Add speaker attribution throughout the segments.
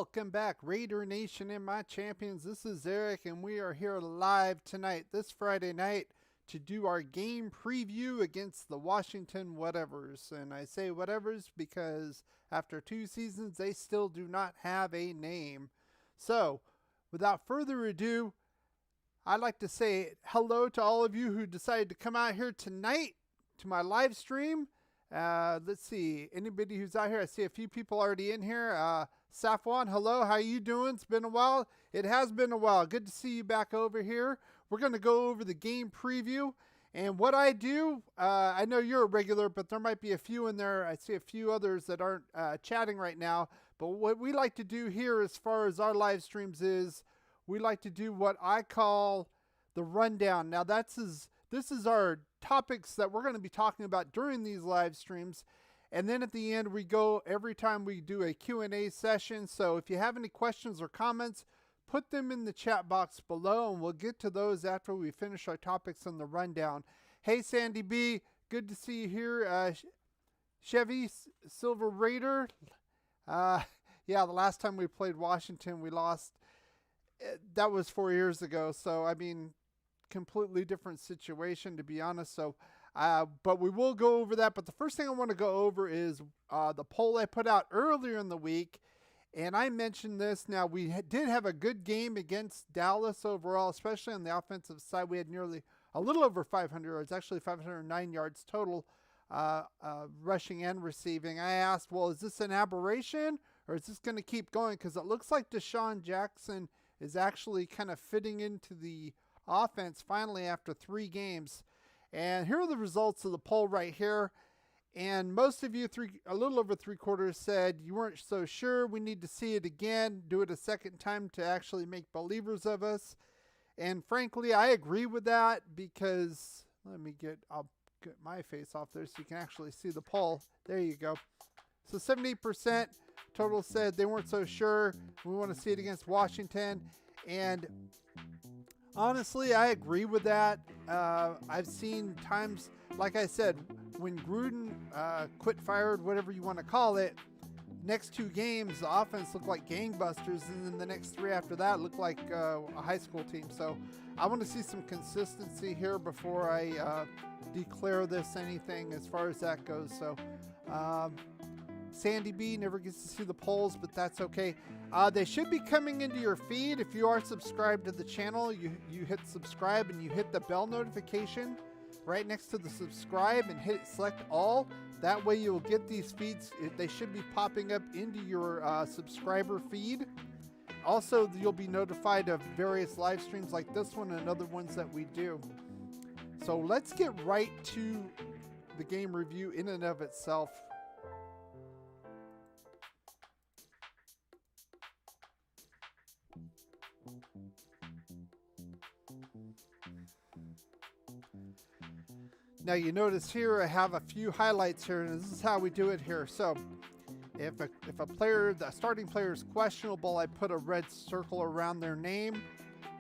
Speaker 1: Welcome back, Raider Nation and my champions. This is Eric, and we are here live tonight, this Friday night, to do our game preview against the Washington Whatevers. And I say whatevers because after 2 seasons, they still do not have a name. So, without further ado, I'd like to say hello to all of you who decided to come out here tonight to my live stream. Let's see, anybody who's out here, I see a few people already in here. Safwan, hello, how you doing? It's been a while. It has been a while. Good to see you back over here. We're going to go over the game preview. And what I do, I know you're a regular, but there might be a few in there. I see a few others that aren't chatting right now. But what we like to do here as far as our live streams is, we like to do what I call the rundown. Now, this is our topics that we're going to be talking about during these live streams. And then at the end, we go every time we do a Q&A session. So if you have any questions or comments, put them in the chat box below, and we'll get to those after we finish our topics on the rundown. Hey, Sandy B, good to see you here. Chevy Silver Raider. Yeah, the last time we played Washington, we lost. That was 4 years ago. So, I mean, completely different situation, to be honest. So, but we will go over that. But the first thing I want to go over is the poll I put out earlier in the week. And I mentioned this. Now, we did have a good game against Dallas overall, especially on the offensive side. We had nearly a little over 500 yards, actually 509 yards total, rushing and receiving. I asked, well, is this an aberration or is this going to keep going? Because it looks like Deshaun Jackson is actually kind of fitting into the offense finally after 3 games. And here are the results of the poll right here. And most of you, a little over 3/4, said you weren't so sure. We need to see it again, do it a second time to actually make believers of us. And frankly, I agree with that because I'll get my face off there so you can actually see the poll. There you go. So 70% total said they weren't so sure. We want to see it against Washington. And honestly, I agree with that. I've seen times, like I said, when Gruden quit, fired, whatever you want to call it, next 2 games, the offense looked like gangbusters, and then the next 3 after that looked like a high school team. So I want to see some consistency here before I declare this anything as far as that goes. So Sandy B never gets to see the polls, but that's okay. They should be coming into your feed. If you are subscribed to the channel, you hit subscribe and you hit the bell notification right next to the subscribe and hit select all. That way you'll get these feeds. They should be popping up into your subscriber feed. Also, you'll be notified of various live streams like this one and other ones that we do. So let's get right to the game review in and of itself. Now you notice here I have a few highlights here, and this is how we do it here. So if a player, the starting player is questionable, I put a red circle around their name.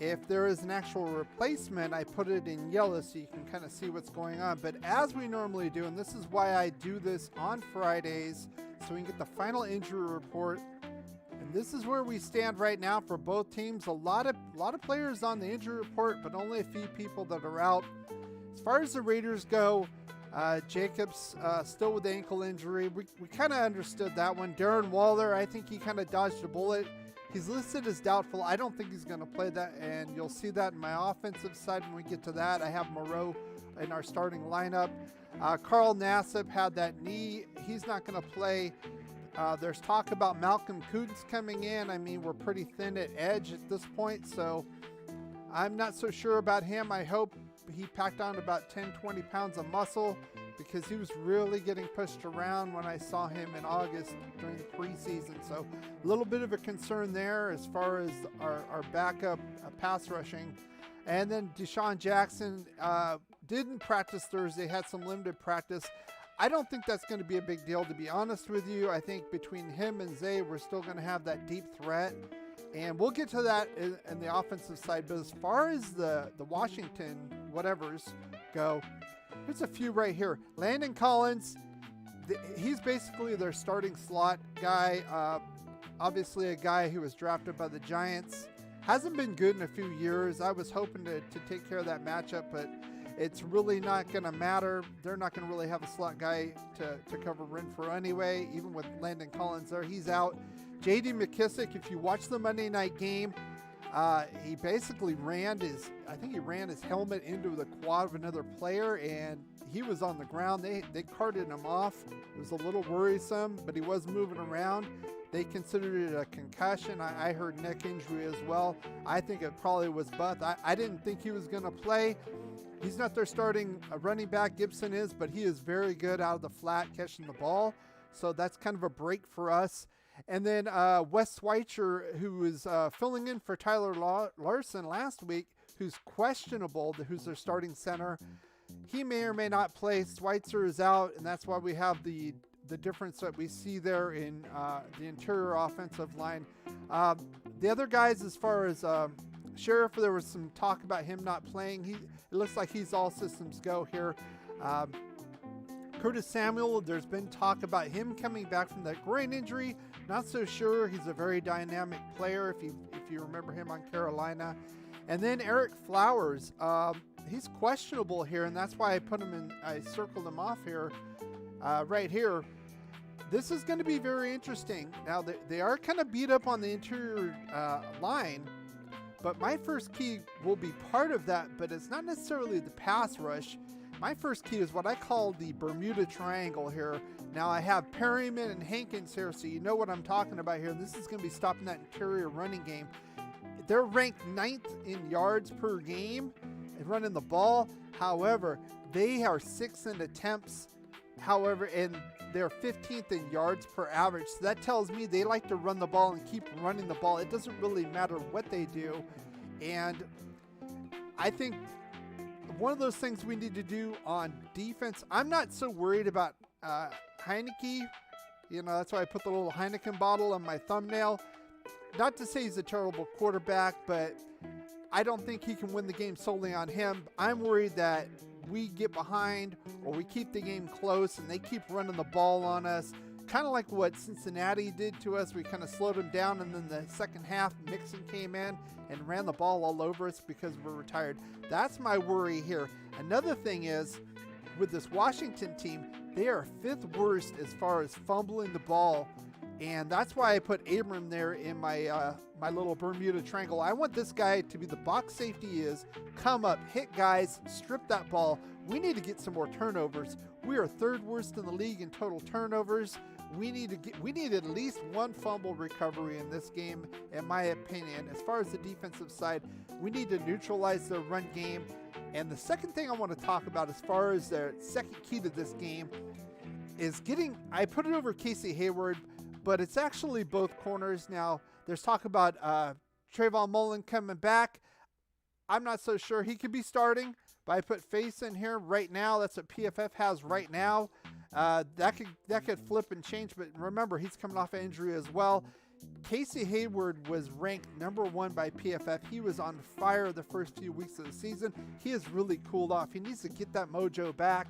Speaker 1: If there is an actual replacement, I put it in yellow so you can kind of see what's going on. But as we normally do, and this is why I do this on Fridays, so we can get the final injury report. And this is where we stand right now for both teams. A lot of players on the injury report, but only a few people that are out. As far as the Raiders go, Jacobs still with the ankle injury. We kind of understood that one. Darren Waller, I think he kind of dodged a bullet. He's listed as doubtful. I don't think he's going to play that, and you'll see that in my offensive side when we get to that. I have Moreau in our starting lineup. Carl Nassib had that knee. He's not going to play. There's talk about Malcolm Kuntz coming in. I mean, we're pretty thin at edge at this point, so I'm not so sure about him. I hope he packed on about 10-20 pounds of muscle because he was really getting pushed around when I saw him in August during the preseason. So a little bit of a concern there as far as our backup pass rushing. And then Deshaun Jackson didn't practice Thursday, had some limited practice. I don't think that's going to be a big deal, to be honest with you. I think between him and Zay, we're still going to have that deep threat. And we'll get to that in the offensive side. But as far as the Washington whatevers go, here's a few right here. Landon Collins, he's basically their starting slot guy. obviously a guy who was drafted by the Giants. Hasn't been good in a few years. I was hoping to take care of that matchup, but it's really not going to matter. They're not going to really have a slot guy to cover Renfrow anyway, even with Landon Collins there. He's out. J.D. McKissick, if you watch the Monday night game, he basically ran his helmet into the quad of another player, and he was on the ground. They carted him off. It was a little worrisome, but he was moving around. They considered it a concussion. I heard neck injury as well. I think it probably was both. I didn't think he was going to play. He's not their starting running back. Gibson is, but he is very good out of the flat catching the ball. So that's kind of a break for us. And then Wes Schweitzer, who was filling in for Tyler Larson last week, who's questionable, who's their starting center. He may or may not play. Schweitzer is out, and that's why we have the difference that we see there in the interior offensive line. The other guys, as far as Sheriff, there was some talk about him not playing. It looks like he's all systems go here. Curtis Samuel, there's been talk about him coming back from that groin injury. Not so sure. He's a very dynamic player if you remember him on Carolina. And then Eric Flowers, he's questionable here, and that's why I circled him off here, right here. This is going to be very interesting. Now, they are kind of beat up on the interior line, but my first key will be part of that, but it's not necessarily the pass rush. My first key is what I call the Bermuda Triangle here. Now, I have Perryman and Hankins here, so you know what I'm talking about here. This is going to be stopping that interior running game. They're ranked 9th in yards per game and running the ball. However, they are 6th in attempts. However, and they're 15th in yards per average. So that tells me they like to run the ball and keep running the ball. It doesn't really matter what they do. And I think one of those things we need to do on defense, I'm not so worried about Heineke. You know, that's why I put the little Heineken bottle on my thumbnail. Not to say he's a terrible quarterback, but I don't think he can win the game solely on him. I'm worried that we get behind or we keep the game close and they keep running the ball on us. Kind of like what Cincinnati did to us. We kind of slowed them down, and then the second half, Mixon came in and ran the ball all over us because we're retired. That's my worry here. Another thing is, with this Washington team, they are 5th worst as far as fumbling the ball, and that's why I put Abram there in my my little Bermuda Triangle. I want this guy to be the box safety he is, come up, hit guys, strip that ball. We need to get some more turnovers. We are 3rd worst in the league in total turnovers. We need at least one fumble recovery in this game, in my opinion. As far as the defensive side, we need to neutralize the run game. And the second thing I want to talk about as far as the second key to this game is I put it over Casey Hayward, but it's actually both corners. Now, there's talk about Trayvon Mullen coming back. I'm not so sure he could be starting, but I put Face in here right now. That's what PFF has right now. That could flip and change, but remember, he's coming off an injury as well. Casey Hayward was ranked number 1 by PFF. He was on fire the first few weeks of the season. He has really cooled off. He needs to get that mojo back.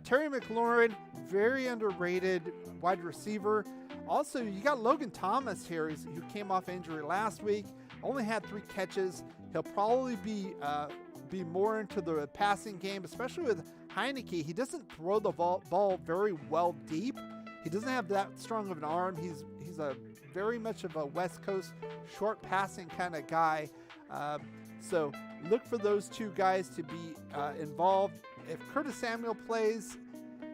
Speaker 1: Terry McLaurin, very underrated wide receiver. Also, you got Logan Thomas here, who came off injury last week. Only had 3 catches. He'll probably be more into the passing game, especially with Heineke. He doesn't throw the ball very well deep. He doesn't have that strong of an arm. He's a very much of a West Coast short passing kind of guy. So look for those 2 guys to be involved. If Curtis Samuel plays,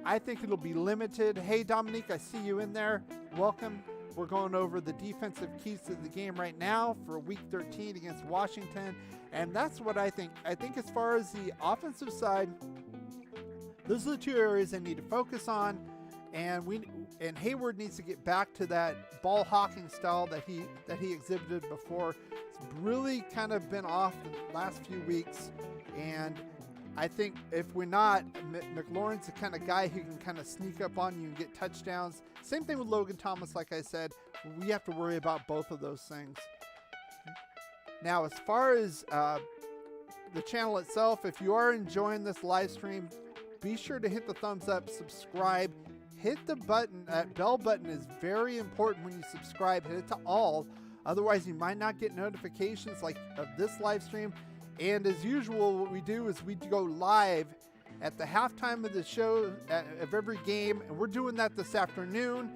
Speaker 1: I think it'll be limited. Hey, Dominique, I see you in there. Welcome. We're going over the defensive keys to the game right now for Week 13 against Washington. And that's what I think. I think as far as the offensive side, those are the 2 areas I need to focus on. And Hayward needs to get back to that ball hawking style that he exhibited before. It's really kind of been off the last few weeks. And I think if we're not, McLaurin's the kind of guy who can kind of sneak up on you and get touchdowns. Same thing with Logan Thomas, like I said. We have to worry about both of those things. Now, as far as the channel itself, if you are enjoying this live stream, be sure to hit the thumbs up, subscribe, hit the button. That bell button is very important when you subscribe. Hit it to all. Otherwise, you might not get notifications like of this live stream. And as usual, what we do is we go live at the halftime of the show of every game. And we're doing that this afternoon.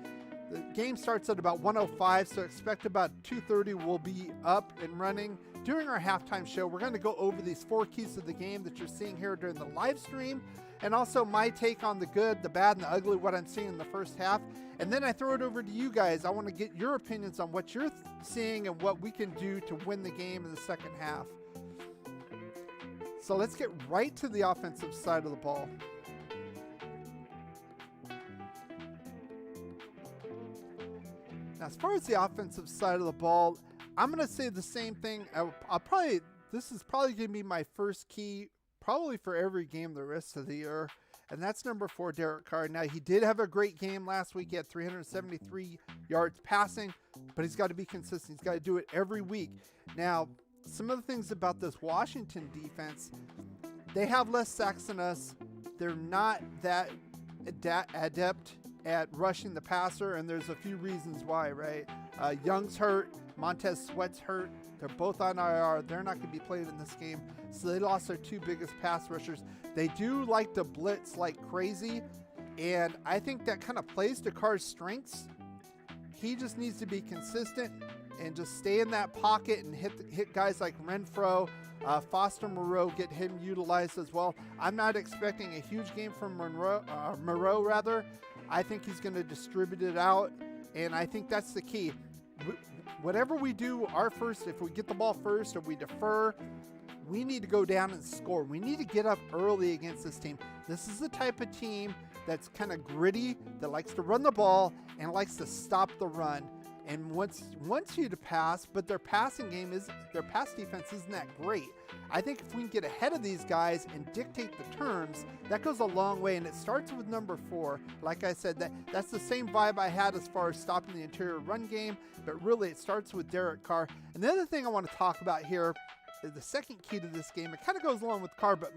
Speaker 1: The game starts at about 1:05, so expect about 2:30 we'll be up and running. During our halftime show, we're going to go over these 4 keys of the game that you're seeing here during the live stream, and also my take on the good, the bad, and the ugly, what I'm seeing in the first half. And then I throw it over to you guys. I want to get your opinions on what you're seeing and what we can do to win the game in the second half. So let's get right to the offensive side of the ball. Now, as far as the offensive side of the ball, I'm going to say the same thing. This is probably going to be my first key, probably for every game the rest of the year, and that's number 4, Derek Carr. Now, he did have a great game last week. He had 373 yards passing, but he's got to be consistent. He's got to do it every week. Now, some of the things about this Washington defense, they have less sacks than us. They're not that adept at rushing the passer, and there's a few reasons why, right? Young's hurt. Montez Sweat's hurt. They're both on IR. They're not going to be played in this game, so they lost their 2 biggest pass rushers. They do like to blitz like crazy, and I think that kind of plays to Carr's strengths. He just needs to be consistent and just stay in that pocket and hit guys like Renfro, Foster Moreau, get him utilized as well. I'm not expecting a huge game from Moreau rather. I think he's going to distribute it out, and I think that's the key. Whatever we do, if we get the ball first or we defer, we need to go down and score. We need to get up early against this team. This is the type of team that's kind of gritty, that likes to run the ball and likes to stop the run. And wants you to pass, but their pass defense isn't that great. I think if we can get ahead of these guys and dictate the terms, that goes a long way. And it starts with number 4. Like I said, that's the same vibe I had as far as stopping the interior run game, but really it starts with Derek Carr. And the other thing I want to talk about here is the second key to this game. It kind of goes along with Carr, but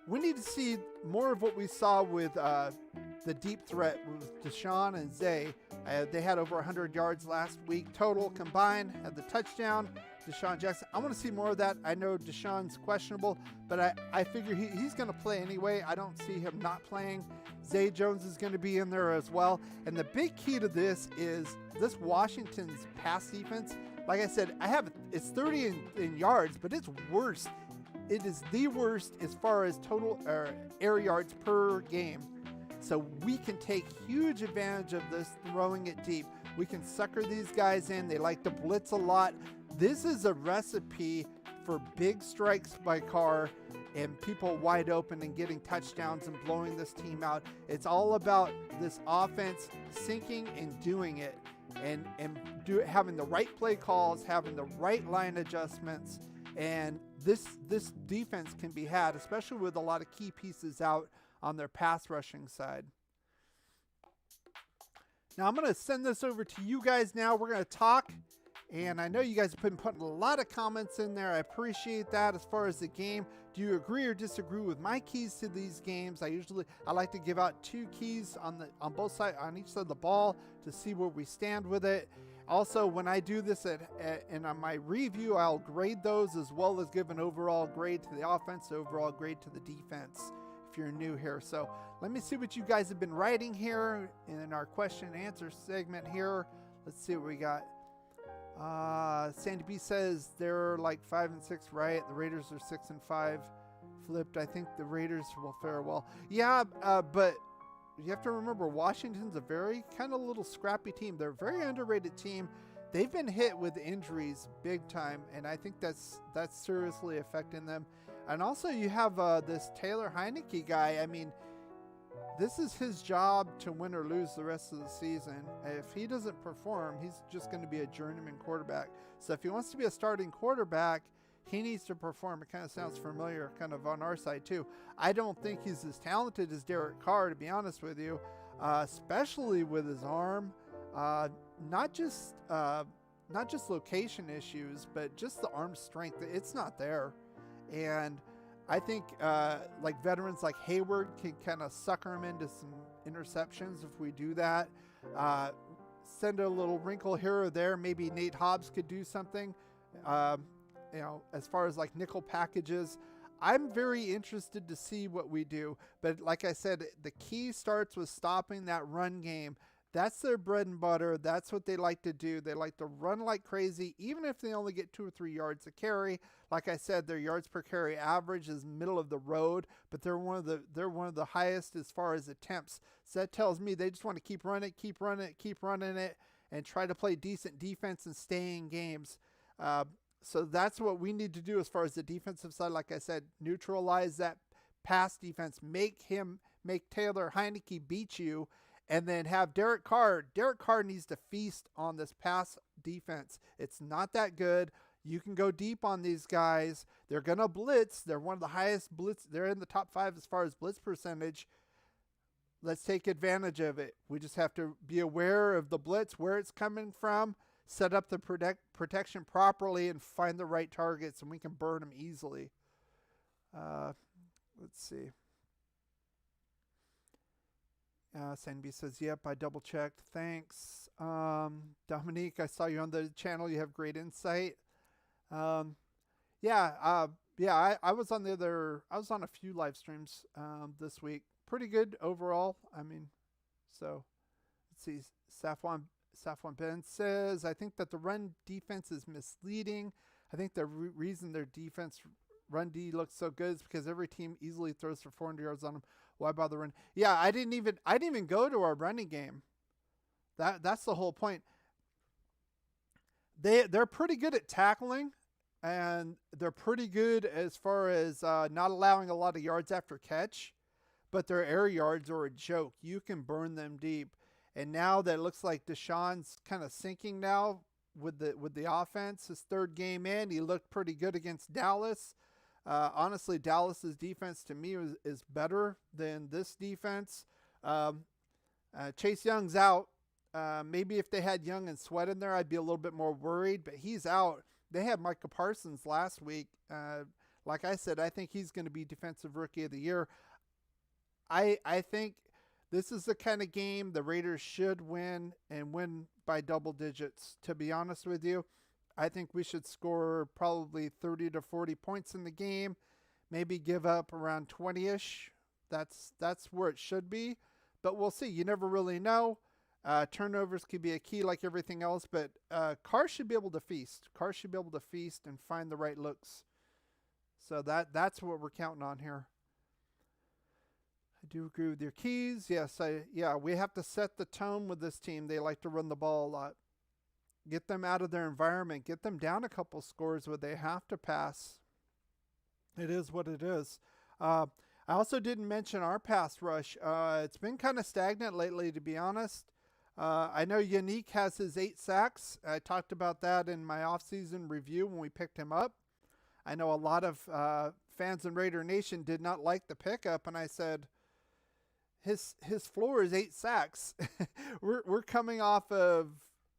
Speaker 1: we need to see more of what we saw with the deep threat with Deshaun and Zay. They had over 100 yards last week total combined, had the touchdown. Deshaun Jackson, I want to see more of that. I know Deshaun's questionable, but I figure he's going to play anyway. I don't see him not playing. Zay Jones is going to be in there as well. And the big key to this is this Washington's pass defense. Like I said, it's 30 in yards, but it's worse. It is the worst as far as total air yards per game. So we can take huge advantage of this, throwing it deep. We can sucker these guys in. They like to blitz a lot. This is a recipe for big strikes by Carr and people wide open and getting touchdowns and blowing this team out. It's all about this offense sinking and doing it, and having the right play calls, having the right line adjustments, and this defense can be had, especially with a lot of key pieces out on their pass rushing side. Now I'm going to send this over to you guys now. We're going to talk, and I know you guys have been putting a lot of comments in there. I appreciate that. As far as the game, do you agree or disagree with my keys to these games? I like to give out 2 keys on both sides, on each side of the ball, to see where we stand with it. Also, when I do this and on my review, I'll grade those as well as give an overall grade to the offense, overall grade to the defense, if you're new here. So let me see what you guys have been writing here in our question and answer segment here. Let's see what we got. Sandy B says they're like 5-6, right? The Raiders are 6-5. Flipped. I think the Raiders will fare well. Yeah, but you have to remember, Washington's a very kind of little scrappy team. They're a very underrated team. They've been hit with injuries big time, and I think that's seriously affecting them. And also you have this Taylor Heineke guy. I mean, this is his job to win or lose the rest of the season. If he doesn't perform, he's just going to be a journeyman quarterback. So if he wants to be a starting quarterback, he needs to perform. It kind of sounds familiar, kind of on our side too. I don't think he's as talented as Derek Carr, to be honest with you, especially with his arm. Not just location issues, but just the arm strength. It's not there. And I think like veterans like Hayward can kind of sucker him into some interceptions if we do that. Send a little wrinkle here or there. Maybe Nate Hobbs could do something. As far as like nickel packages, I'm very interested to see what we do. But like I said, the key starts with stopping that run game. That's their bread and butter. That's what they like to do. They like to run like crazy, even if they only get 2 or 3 yards a carry. Like I said, their yards per carry average is middle of the road, but they're one of the highest as far as attempts. So that tells me they just want to keep running it, and try to play decent defense and stay in games. So that's what we need to do as far as the defensive side. Like I said, neutralize that pass defense. Make Taylor Heineke beat you. And then have Derek Carr. Derek Carr needs to feast on this pass defense. It's not that good. You can go deep on these guys. They're going to blitz. They're one of the highest blitz. They're in the top 5 as far as blitz percentage. Let's take advantage of it. We just have to be aware of the blitz, where it's coming from, set up the protection properly, and find the right targets, and we can burn them easily. Let's see. Sandy says, yep, I double checked. Thanks. Dominique, I saw you on the channel. You have great insight. I was on a few live streams this week. Pretty good overall. I mean, so let's see. Safwan Ben says, I think that the run defense is misleading. I think the reason their defense run D looks so good is because every team easily throws for 400 yards on them. Why bother running? Yeah, I didn't even go to our running game. That's the whole point. They're pretty good at tackling, and they're pretty good as far as not allowing a lot of yards after catch, but their air yards are a joke. You can burn them deep. And now that it looks like Deshaun's kind of sinking now with the offense, his 3rd game in, he looked pretty good against Dallas. Honestly, Dallas's defense to me is better than this defense. Chase Young's out. Maybe if they had Young and Sweat in there, I'd be a little bit more worried, but he's out. They had Micah Parsons last week. Like I said, I think he's going to be Defensive Rookie of the Year. I think this is the kind of game the Raiders should win, and win by double digits, to be honest with you. I think we should score probably 30 to 40 points in the game, maybe give up around 20-ish. That's where it should be, but we'll see. You never really know. Turnovers could be a key like everything else, but Carr should be able to feast. Carr should be able to feast and find the right looks. So that's what we're counting on here. I do agree with your keys. Yes, we have to set the tone with this team. They like to run the ball a lot. Get them out of their environment. Get them down a couple scores where they have to pass. It is what it is. I also didn't mention our pass rush. It's been kind of stagnant lately, to be honest. I know Yannick has his 8 sacks. I talked about that in my off-season review when we picked him up. I know a lot of fans in Raider Nation did not like the pickup, and I said, his floor is 8 sacks. We're coming off of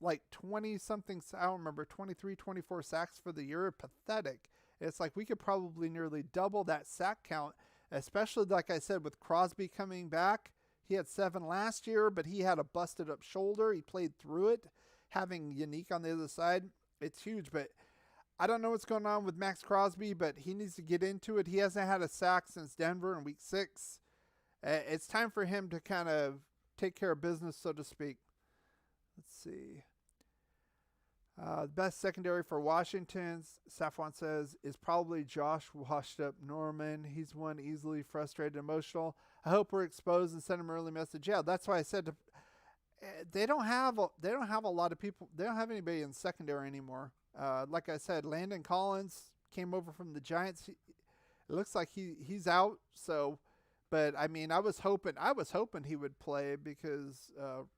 Speaker 1: like 20-something, I don't remember, 23, 24 sacks for the year. Pathetic. It's like we could probably nearly double that sack count, especially, like I said, with Crosby coming back. He had 7 last year, but he had a busted up shoulder. He played through it. Having Yannick on the other side, it's huge. But I don't know what's going on with Max Crosby, but he needs to get into it. He hasn't had a sack since Denver in week 6. It's time for him to kind of take care of business, so to speak. Let's see. The best secondary for Washington, Safwan says, is probably Josh Washed Up Norman. He's one easily frustrated, emotional. I hope we're exposed and send him an early message. Yeah, that's why I said they don't have a lot of people. They don't have anybody in secondary anymore. Like I said, Landon Collins came over from the Giants. It looks like he's out. So, but I mean, I was hoping he would play because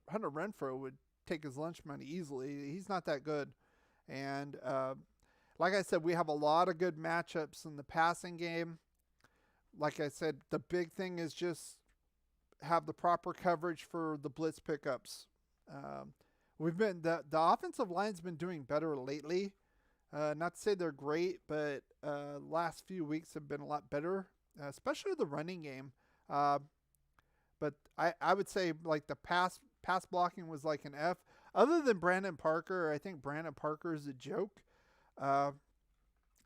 Speaker 1: Hunter Renfrow would take his lunch money easily. He's not that good. And like I said, we have a lot of good matchups in the passing game. Like I said, the big thing is just have the proper coverage for the blitz pickups. The offensive line's been doing better lately. Not to say they're great, but last few weeks have been a lot better, especially the running game. Uh, but I would say like the pass blocking was like an F. Other than Brandon Parker, I think Brandon Parker is a joke. Uh,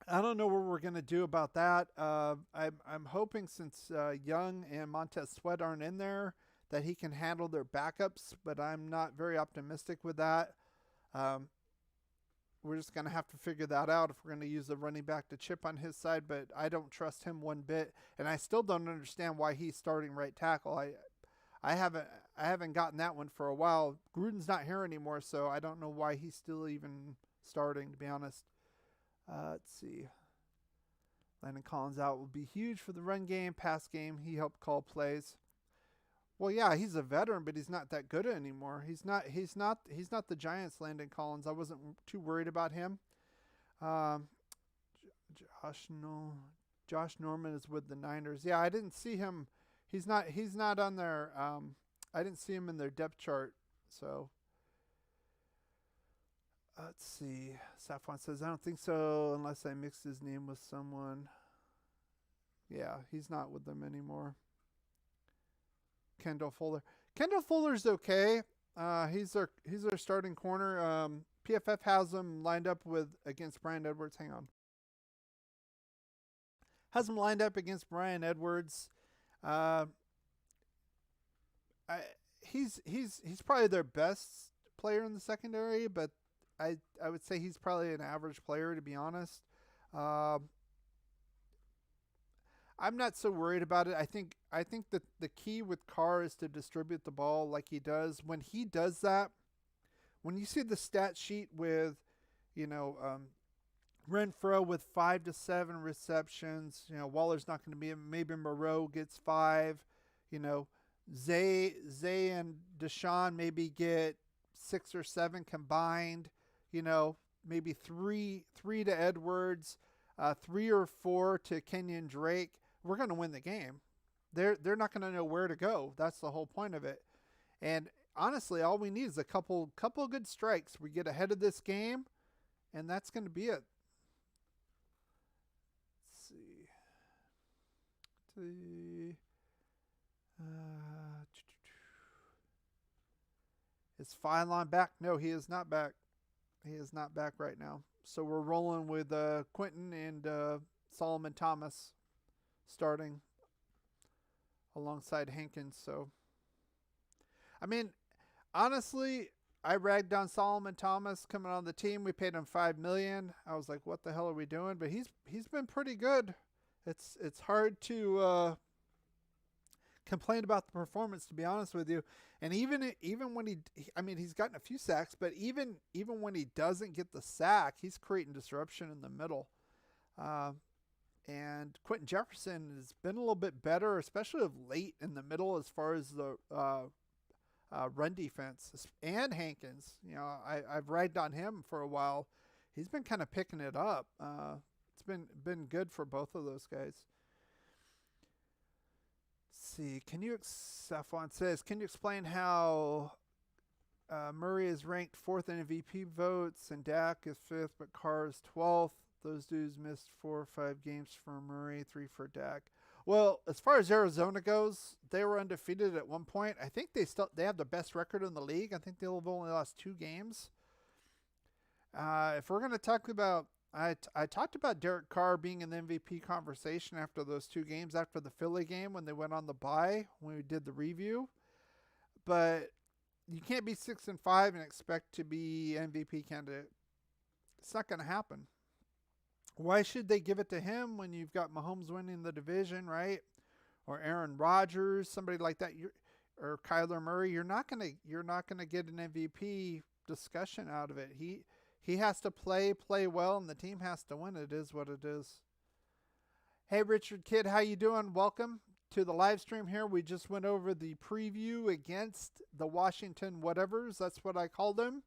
Speaker 1: I don't know what we're gonna do about that. I'm hoping since Young and Montez Sweat aren't in there that he can handle their backups, but I'm not very optimistic with that. Um, we're just gonna have to figure that out if we're gonna use the running back to chip on his side. But I don't trust him one bit, and I still don't understand why he's starting right tackle. I haven't I haven't gotten that one for a while. Gruden's not here anymore, so I don't know why he's still even starting. To be honest. Let's see. Landon Collins out will be huge for the run game, pass game. He helped call plays. Well, yeah, he's a veteran, but he's not that good anymore. He's not. He's not the Giants. Landon Collins. I wasn't too worried about him. Um, Josh no, Josh Norman is with the Niners. Yeah, I didn't see him. He's not. He's not on their. I didn't see him in their depth chart. So let's see. Safwan says I don't think so unless I mixed his name with someone. Yeah, he's not with them anymore. Kendall Fuller. Kendall Fuller's okay. He's our starting corner. PFF has him lined up with against Brian Edwards. Hang on. Has him lined up against Brian Edwards. Uh, I, he's probably their best player in the secondary, but I would say he's probably an average player to be honest. Uh, I'm not so worried about it. I think that the key with Carr is to distribute the ball like he does. When he does that, when you see the stat sheet with, you know, Renfro with 5 to 7 receptions, Waller's not going to be. Maybe Moreau gets 5. You know, Zay and Deshaun maybe get 6 or 7 combined. Maybe three to Edwards, 3 or 4 to Kenyon Drake. We're going to win the game. They're not going to know where to go. That's the whole point of it. And honestly, all we need is a couple of good strikes. We get ahead of this game, and that's going to be it. Let's see. Is Phylon back? No, he is not back. He is not back right now. So we're rolling with Quentin and Solomon Thomas starting alongside Hankins. So, I mean, honestly, I ragged on Solomon Thomas coming on the team. We paid him $5 million. I was like, what the hell are we doing? But he's been pretty good. It's hard to complain about the performance, to be honest with you. And even when he's gotten a few sacks, but even when he doesn't get the sack, he's creating disruption in the middle. And Quentin Jefferson has been a little bit better, especially of late in the middle as far as the run defense. And Hankins, I've ragged on him for a while. He's been kind of picking it up. It's been good for both of those guys. See, Safwan says, can you explain how Murray is ranked 4th in MVP votes and Dak is 5th, but Carr is 12th? Those dudes missed 4 or 5 games for Murray, 3 for Dak. Well, as far as Arizona goes, they were undefeated at one point. I think they have the best record in the league. I think they'll have only lost 2 games. If we're going to talk about, I talked about Derek Carr being in the MVP conversation after those 2 games, after the Philly game when they went on the bye, when we did the review. But you can't be 6-5 and expect to be MVP candidate. It's not going to happen. Why should they give it to him when you've got Mahomes winning the division, right? Or Aaron Rodgers, somebody like that, or Kyler Murray? You're not gonna get an MVP discussion out of it. He has to play well, and the team has to win. It is what it is. Hey, Richard Kidd, how you doing? Welcome to the live stream here. We just went over the preview against the Washington whatevers. That's what I call them,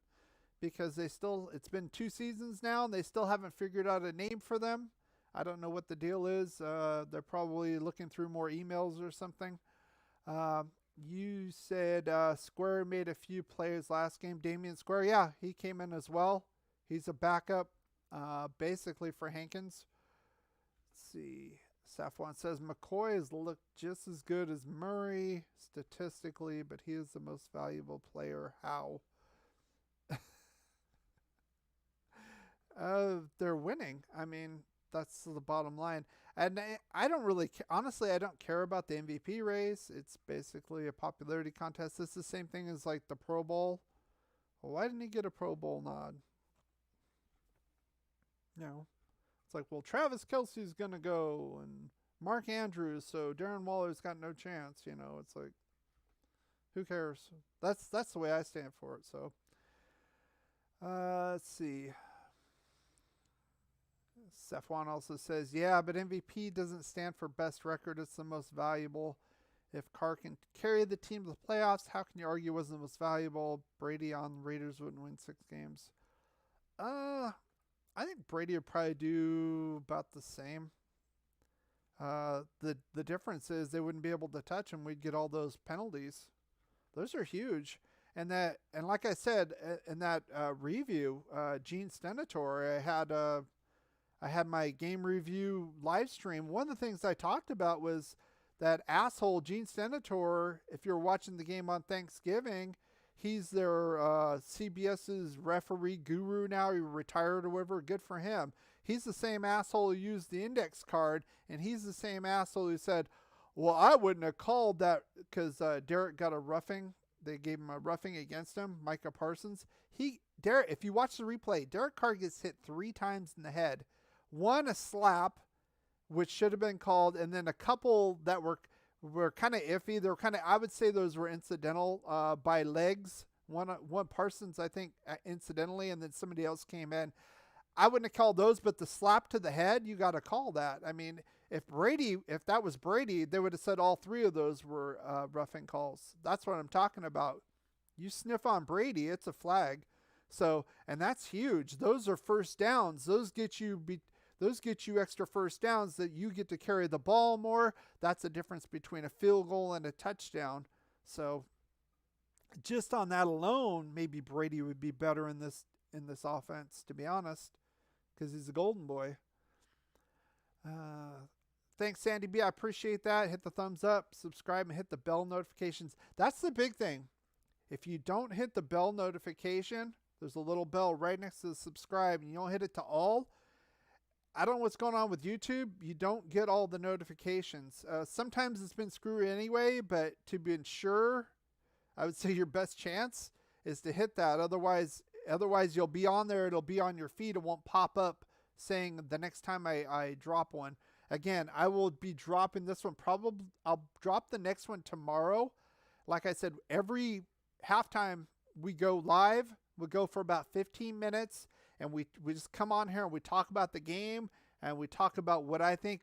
Speaker 1: because it's been 2 seasons now, and they still haven't figured out a name for them. I don't know what the deal is. They're probably looking through more emails or something. You said Square made a few plays last game. Damian Square, yeah, he came in as well. He's a backup. basically for Hankins. Let's see. Safwan says McCoy has looked just as good as Murray statistically, but he is the most valuable player. How? They're winning. I mean, that's the bottom line. And I don't really, honestly, I don't care about the MVP race. It's basically a popularity contest. It's the same thing as like the Pro Bowl. Well, why didn't he get a Pro Bowl nod? You know, it's like, well, Travis Kelce's going to go and Mark Andrews, so Darren Waller's got no chance. You know, it's like, who cares? That's the way I stand for it. So, let's see. Safwan also says, yeah, but MVP doesn't stand for best record. It's the most valuable. If Carr can carry the team to the playoffs, how can you argue it wasn't the most valuable? Brady on the Raiders wouldn't win 6 games. I think Brady would probably do about the same. The difference is they wouldn't be able to touch him. We'd get all those penalties. Those are huge. And like I said in that review, Gene Stenator, I had my game review live stream. One of the things I talked about was that asshole Gene Stenator. If you're watching the game on Thanksgiving, he's their CBS's referee guru now. He retired or whatever. Good for him. He's the same asshole who used the index card, and he's the same asshole who said, well, I wouldn't have called that because Derek got a roughing. They gave him a roughing against him, Micah Parsons. Derek, if you watch the replay, Derek Carr gets hit 3 times in the head. One, a slap, which should have been called, and then a couple that were kind of iffy. They were kind of, I would say those were incidental by legs. One Parsons, I think, incidentally, and then somebody else came in. I wouldn't have called those, but the slap to the head, you got to call that. I mean, if that was Brady, they would have said all 3 of those were roughing calls. That's what I'm talking about. You sniff on Brady, it's a flag. So, and that's huge. Those are first downs. Those get you extra first downs that you get to carry the ball more. That's the difference between a field goal and a touchdown. So, just on that alone, maybe Brady would be better in this offense, to be honest, because he's a golden boy. Thanks, Sandy B. I appreciate that. Hit the thumbs up, subscribe, and hit the bell notifications. That's the big thing. If you don't hit the bell notification, there's a little bell right next to the subscribe, and you don't hit it to all. I don't know what's going on with YouTube. You don't get all the notifications. Sometimes it's been screwy anyway, but to be sure, I would say your best chance is to hit that. Otherwise you'll be on there. It'll be on your feed. It won't pop up saying the next time I drop one. Again, I will be dropping this one. Probably I'll drop the next one tomorrow. Like I said, every halftime we go live. We go for about 15 minutes. And we just come on here and we talk about the game and we talk about what I think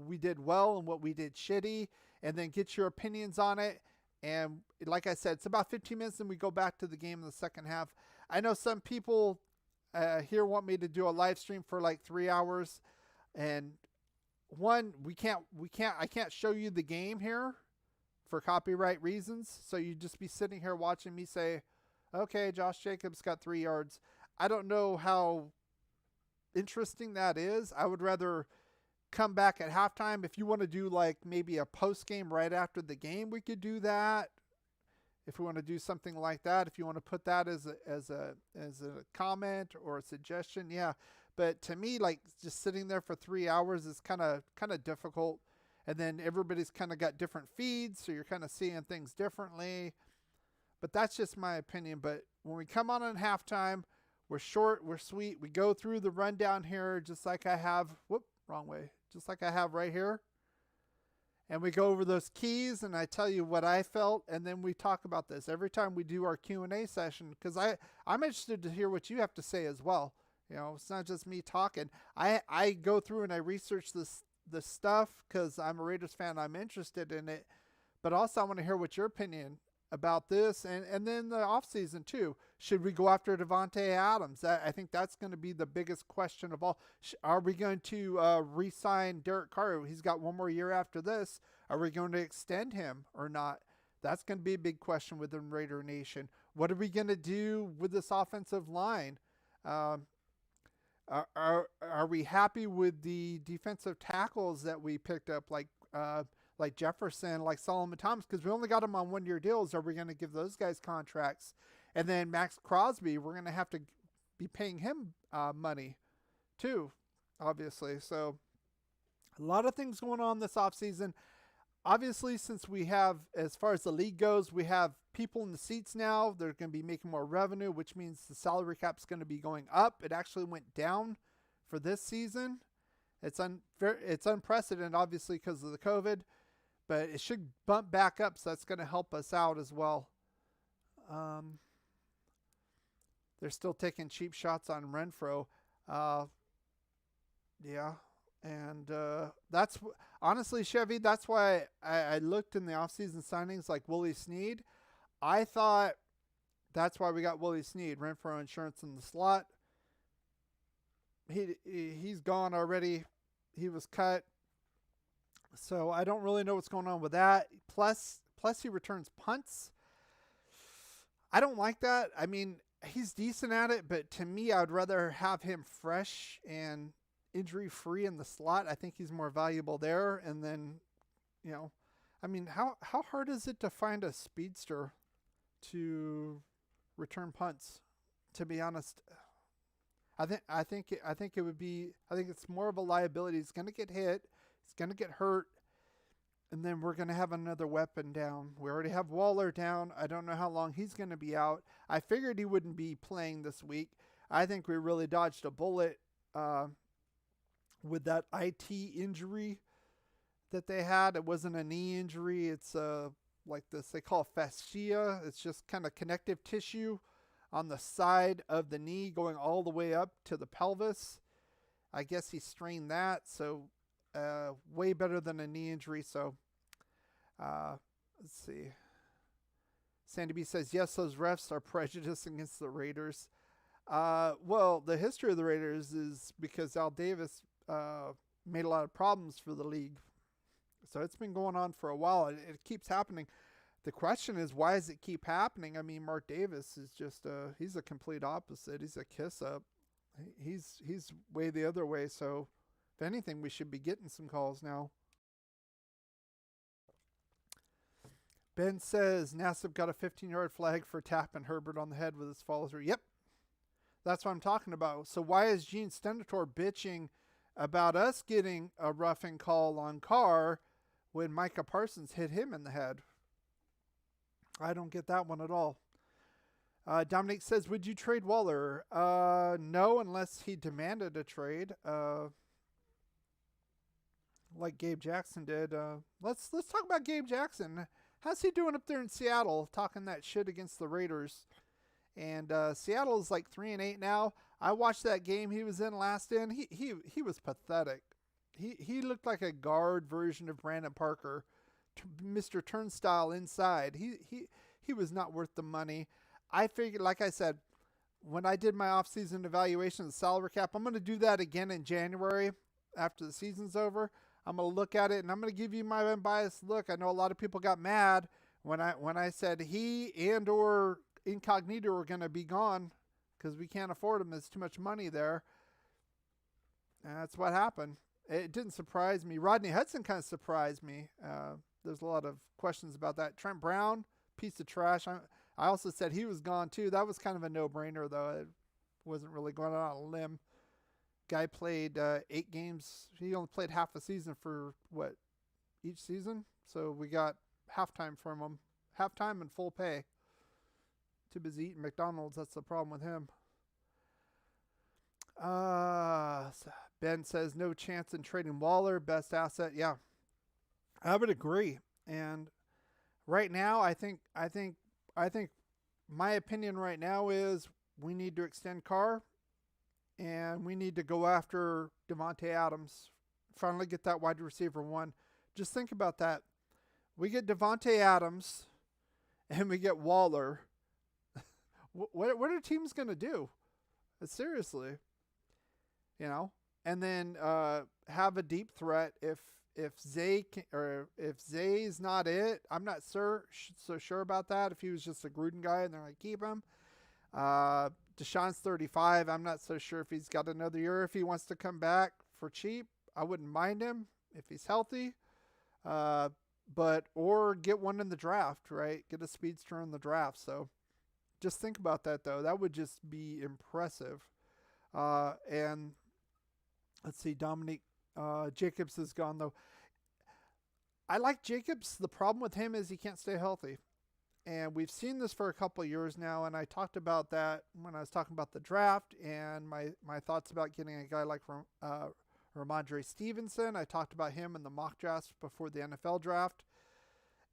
Speaker 1: we did well and what we did shitty, and then get your opinions on it. And like I said, it's about 15 minutes and we go back to the game in the second half. I know some people here want me to do a live stream for like 3 hours. And one, I can't show you the game here for copyright reasons. So you just be sitting here watching me say, okay, Josh Jacobs got 3 yards. I don't know how interesting that is. I would rather come back at halftime. If you want to do like maybe a post game right after the game, we could do that. If we want to do something like that, if you want to put that as a comment or a suggestion, yeah. But to me, like just sitting there for 3 hours is kind of difficult. And then everybody's kind of got different feeds, so you're kind of seeing things differently. But that's just my opinion. But when we come on halftime, we're short, we're sweet. We go through the rundown here just like I have. Just like I have right here. And we go over those keys and I tell you what I felt. And then we talk about this every time we do our Q&A session. Because I'm interested to hear what you have to say as well. You know, it's not just me talking. I go through and I research this stuff because I'm a Raiders fan. I'm interested in it. But also I want to hear what your opinion about this and then the offseason too. Should we go after Devontae Adams? I think that's going to be the biggest question of all. Are we going to re-sign Derek Carr? He's got 1 more year after this. Are we going to extend him or not? That's going to be a big question within Raider Nation. What are we going to do with this offensive line? Are we happy with the defensive tackles that we picked up, like Jefferson, like Solomon Thomas? Because we only got them on 1-year deals. Are we going to give those guys contracts? And then Max Crosby, we're going to have to be paying him money too, obviously. So a lot of things going on this offseason. Obviously, since we have, as far as the league goes, we have people in the seats now. They're going to be making more revenue, which means the salary cap's going to be going up. It actually went down for this season. It's unprecedented, obviously, because of the COVID, but it should bump back up, so that's going to help us out as well. They're still taking cheap shots on Renfro. Yeah. And that's honestly, Chevy, that's why I looked in the offseason signings like Willie Snead. I thought that's why we got Willie Snead, Renfro insurance in the slot. He's gone already. He was cut. So I don't really know what's going on with that. Plus he returns punts. I don't like that. I mean, he's decent at it, but to me, I'd rather have him fresh and injury-free in the slot. I think he's more valuable there. And then, I mean, how hard is it to find a speedster to return punts? To be honest, I think it would be. I think it's more of a liability. He's going to get hit. He's going to get hurt. And then we're going to have another weapon down. We already have Waller down. I don't know how long he's going to be out. I figured he wouldn't be playing this week. I think we really dodged a bullet with that IT injury that they had. It wasn't a knee injury. It's like this, they call it fascia. It's just kind of connective tissue on the side of the knee going all the way up to the pelvis. I guess he strained that, so way better than a knee injury. So let's see. Sandy B says, yes, those refs are prejudiced against the Raiders. Well, the history of the Raiders is because Al Davis made a lot of problems for the league. So it's been going on for a while. It keeps happening. The question is, why does it keep happening? I mean, Mark Davis is just he's a complete opposite. He's a kiss up. He's way the other way. So if anything, we should be getting some calls now. Ben says Nassib got a 15-yard flag for tapping Herbert on the head with his follow through. Yep. That's what I'm talking about. So why is Gene Stendator bitching about us getting a roughing call on Carr when Micah Parsons hit him in the head? I don't get that one at all. Dominic says, would you trade Waller? No, unless he demanded a trade, like Gabe Jackson did. Let's talk about Gabe Jackson. How's he doing up there in Seattle, talking that shit against the Raiders? And Seattle is like 3-8 now. I watched that game he was in last in. He was pathetic. He looked like a guard version of Brandon Parker, Mr. Turnstile inside. He was not worth the money. I figured, like I said, when I did my offseason evaluation of the salary cap, I'm going to do that again in January after the season's over. I'm going to look at it, and I'm going to give you my unbiased look. I know a lot of people got mad when I said he and or Incognito are going to be gone because we can't afford them. There's too much money there. And that's what happened. It didn't surprise me. Rodney Hudson kind of surprised me. There's a lot of questions about that. Trent Brown, piece of trash. I also said he was gone too. That was kind of a no-brainer, though. It wasn't really going out on a limb. Guy played 8 games. He only played half a season for, each season? So we got halftime from him. Halftime and full pay. Too busy eating McDonald's. That's the problem with him. Ben says, no chance in trading Waller. Best asset. Yeah, I would agree. And right now, I think my opinion right now is we need to extend Carr. And we need to go after Devontae Adams. Finally get that wide receiver one. Just think about that. We get Devontae Adams and we get Waller. What are teams going to do? Seriously. And then have a deep threat if Zay's not it. I'm not so sure about that. If he was just a Gruden guy and they're going to keep him. Deshaun's 35. I'm not so sure if he's got another year. If he wants to come back for cheap, I wouldn't mind him if he's healthy. Or get one in the draft, right? Get a speedster in the draft. So just think about that, though. That would just be impressive. And let's see, Dominic Jacobs is gone, though. I like Jacobs. The problem with him is he can't stay healthy. And we've seen this for a couple of years now, and I talked about that when I was talking about the draft and my thoughts about getting a guy like Ramondre Stevenson. I talked about him in the mock drafts before the NFL draft.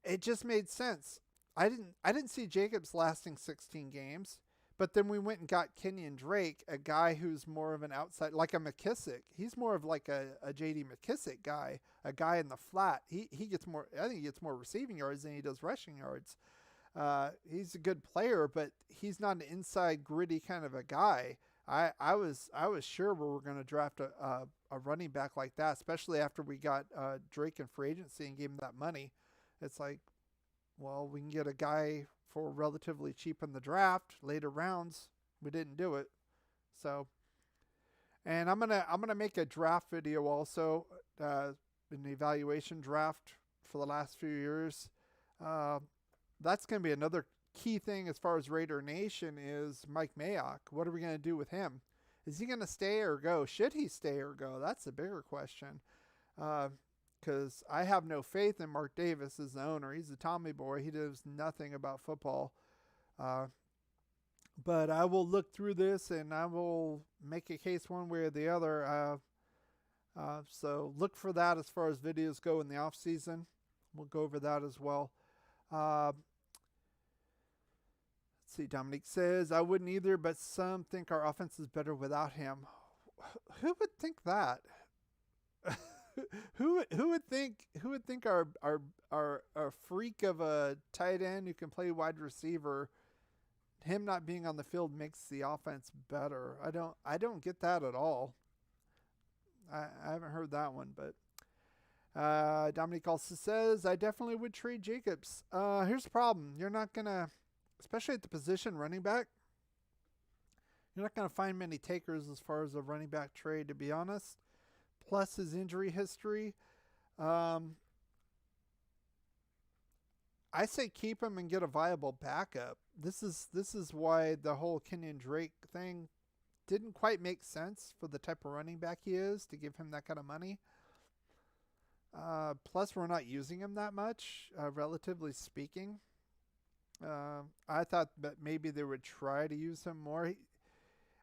Speaker 1: It just made sense. I didn't see Jacobs lasting 16 games, but then we went and got Kenyon Drake, a guy who's more of an outside, like a McKissick. He's more of like a J.D. McKissick guy, a guy in the flat. He gets more. I think he gets more receiving yards than he does rushing yards. He's a good player, but he's not an inside gritty kind of a guy. I was sure we were going to draft a running back like that, especially after we got Drake in free agency and gave him that money. It's like, well, we can get a guy for relatively cheap in the draft, later rounds. We didn't do it. So, and I'm gonna make a draft video also, an evaluation draft for the last few years. That's going to be another key thing as far as Raider Nation is Mike Mayock. What are we going to do with him? Is he going to stay or go? Should he stay or go? That's the bigger question. Because I have no faith in Mark Davis as the owner. He's a Tommy boy. He knows nothing about football. But I will look through this and I will make a case one way or the other. So look for that as far as videos go in the off season. We'll go over that as well. Let's see, Dominic says, I wouldn't either, but some think our offense is better without him. Who would think that? who would think our freak of a tight end who can play wide receiver, him not being on the field makes the offense better? I don't get that at all. I haven't heard that one, but Dominic also says, I definitely would trade Jacobs. Here's the problem. You're not going to, especially at the position running back, you're not going to find many takers as far as a running back trade, to be honest. Plus his injury history. I say keep him and get a viable backup. This is why the whole Kenyon Drake thing didn't quite make sense for the type of running back he is, to give him that kind of money. Plus, we're not using him that much, relatively speaking. I thought that maybe they would try to use him more.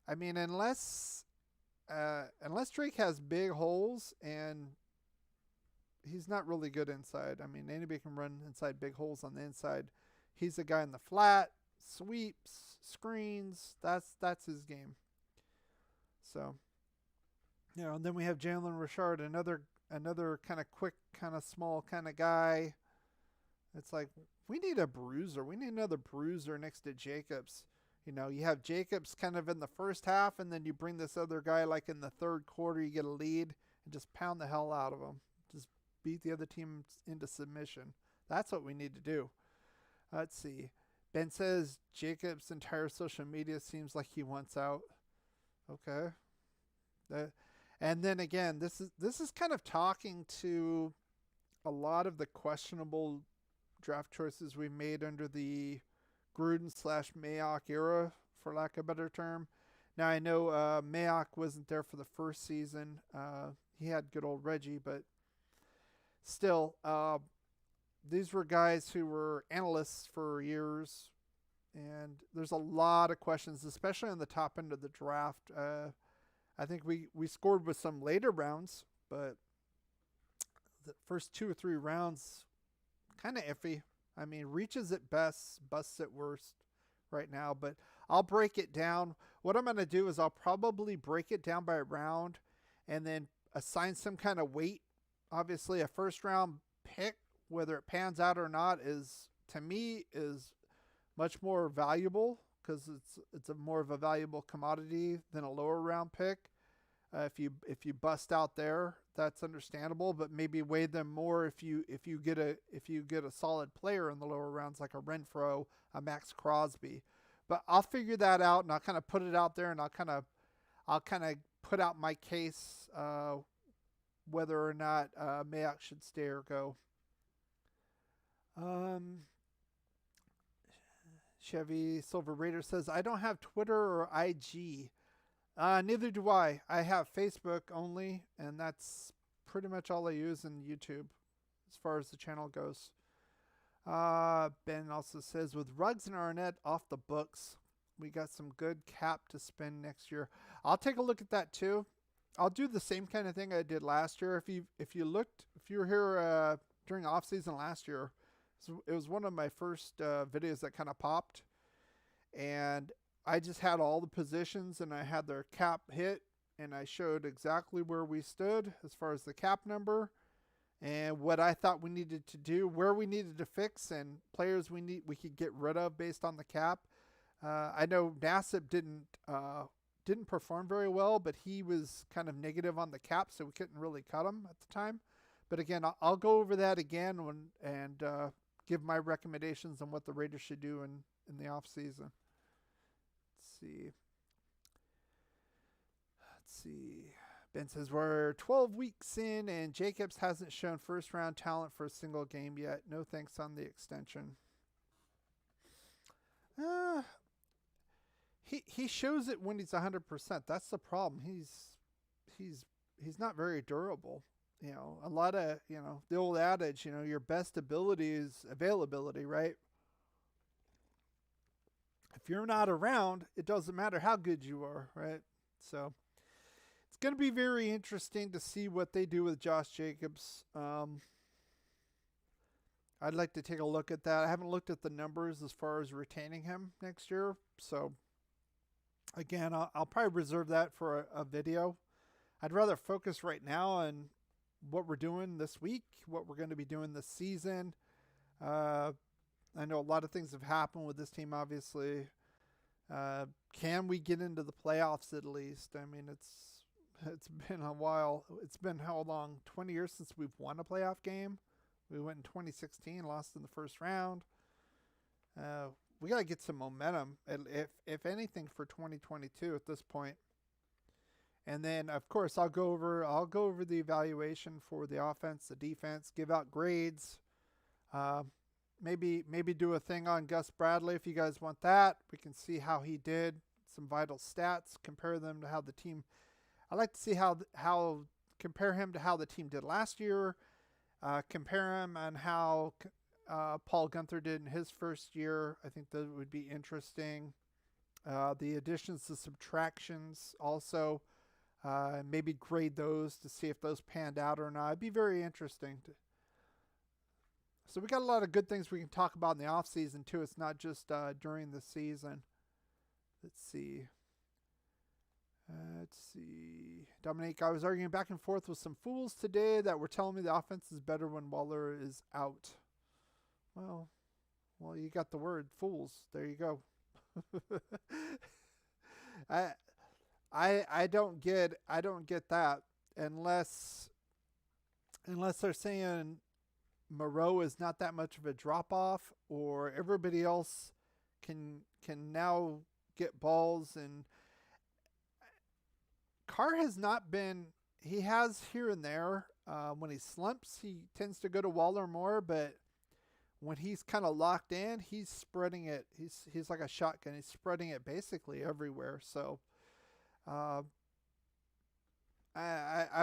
Speaker 1: Unless Drake has big holes, and he's not really good inside. Anybody can run inside big holes on the inside. He's a guy in the flat, sweeps, screens. That's his game. So, and then we have Jalen Richard, another kind of quick, kind of small kind of guy. It's like, we need a bruiser. We need another bruiser next to Jacobs. You have Jacobs kind of in the first half, and then you bring this other guy like in the third quarter, you get a lead, and just pound the hell out of them. Just beat the other team into submission. That's what we need to do. Let's see. Ben says Jacobs' entire social media seems like he wants out. Okay. And then again, this is kind of talking to a lot of the questionable draft choices we made under the Gruden/Mayock era, for lack of a better term. Now I know Mayock wasn't there for the first season. He had good old Reggie, but still, these were guys who were analysts for years, and there's a lot of questions, especially on the top end of the draft. I think we scored with some later rounds, but the first 2 or 3 rounds, kind of iffy. Reaches at best, busts at worst right now, but I'll break it down. What I'm going to do is I'll probably break it down by round and then assign some kind of weight. Obviously, a first round pick, whether it pans out or not, to me is much more valuable, because it's a more of a valuable commodity than a lower round pick. If you bust out there, that's understandable, but maybe weigh them more if you get a solid player in the lower rounds, like a Renfro, a Max Crosby. But I'll figure that out, and I'll kind of put it out there, and I'll kind of put out my case whether or not Mayock should stay or go. Chevy Silver Raider says, I don't have Twitter or IG. Neither do I. I have Facebook only, and that's pretty much all I use, in YouTube as far as the channel goes. Ben also says, with Ruggs and Arnett off the books, we got some good cap to spend next year. I'll take a look at that too. I'll do the same kind of thing I did last year. If you were here during off season last year, it was one of my first videos that kind of popped, and I just had all the positions and I had their cap hit, and I showed exactly where we stood as far as the cap number and what I thought we needed to do, where we needed to fix, and players we could get rid of based on the cap. I know Nassib didn't perform very well, but he was kind of negative on the cap, so we couldn't really cut him at the time. But again, I'll go over that again and give my recommendations on what the Raiders should do in the off season. Let's see. Ben says, we're 12 weeks in and Jacobs hasn't shown first round talent for a single game yet. No thanks on the extension. He shows it when he's 100%. That's the problem. He's not very durable. You know, a lot of, the old adage, your best ability is availability, right? If you're not around, it doesn't matter how good you are, right? So it's going to be very interesting to see what they do with Josh Jacobs. I'd like to take a look at that. I haven't looked at the numbers as far as retaining him next year. So again, I'll probably reserve that for a video. I'd rather focus right now on what we're doing this week, what we're going to be doing this season. I know a lot of things have happened with this team, obviously. Can we get into the playoffs at least? I mean, it's been a while. It's been how long? 20 years since we've won a playoff game. We went in 2016, lost in the first round. We got to get some momentum, if anything, for 2022 at this point. And then, of course, I'll go over the evaluation for the offense, the defense, give out grades. Maybe do a thing on Gus Bradley if you guys want that. We can see how he did, some vital stats, compare them to how the team. I like to see how compare him to how the team did last year. Compare him on how Paul Guenther did in his first year. I think that would be interesting. The additions to subtractions also. Maybe grade those to see if those panned out or not. It'd be very interesting. So we got a lot of good things we can talk about in the off season too. It's not just during the season. Let's see. Dominique, I was arguing back and forth with some fools today that were telling me the offense is better when Waller is out. Well, you got the word fools. There you go. I don't get that unless they're saying Moreau is not that much of a drop off, or everybody else can now get balls. And Carr has not been. He has here and there. When he slumps, he tends to go to Waller more, but when he's kind of locked in, he's spreading it. He's like a shotgun. He's spreading it basically everywhere. So I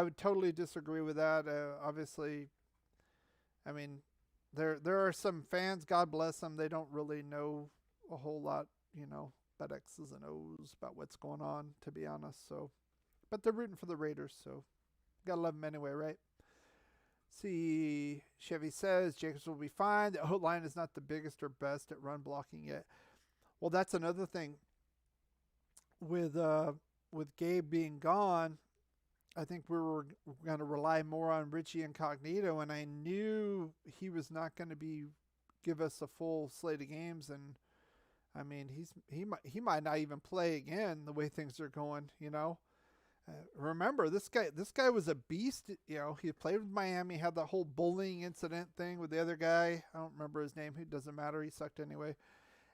Speaker 1: would totally disagree with that. Obviously, I mean, there are some fans, God bless them, they don't really know a whole lot, about X's and O's, about what's going on, to be honest. So, but they're rooting for the Raiders, so gotta love them anyway, right? See, Chevy says Jacobs will be fine. The O-line is not the biggest or best at run blocking yet. Well, that's another thing. With Gabe being gone, I think we were going to rely more on Richie Incognito, and I knew he was not going to give us a full slate of games. And I mean, he might not even play again the way things are going. Remember, this guy was a beast. He played with Miami, had that whole bullying incident thing with the other guy. I don't remember his name. It doesn't matter. He sucked anyway.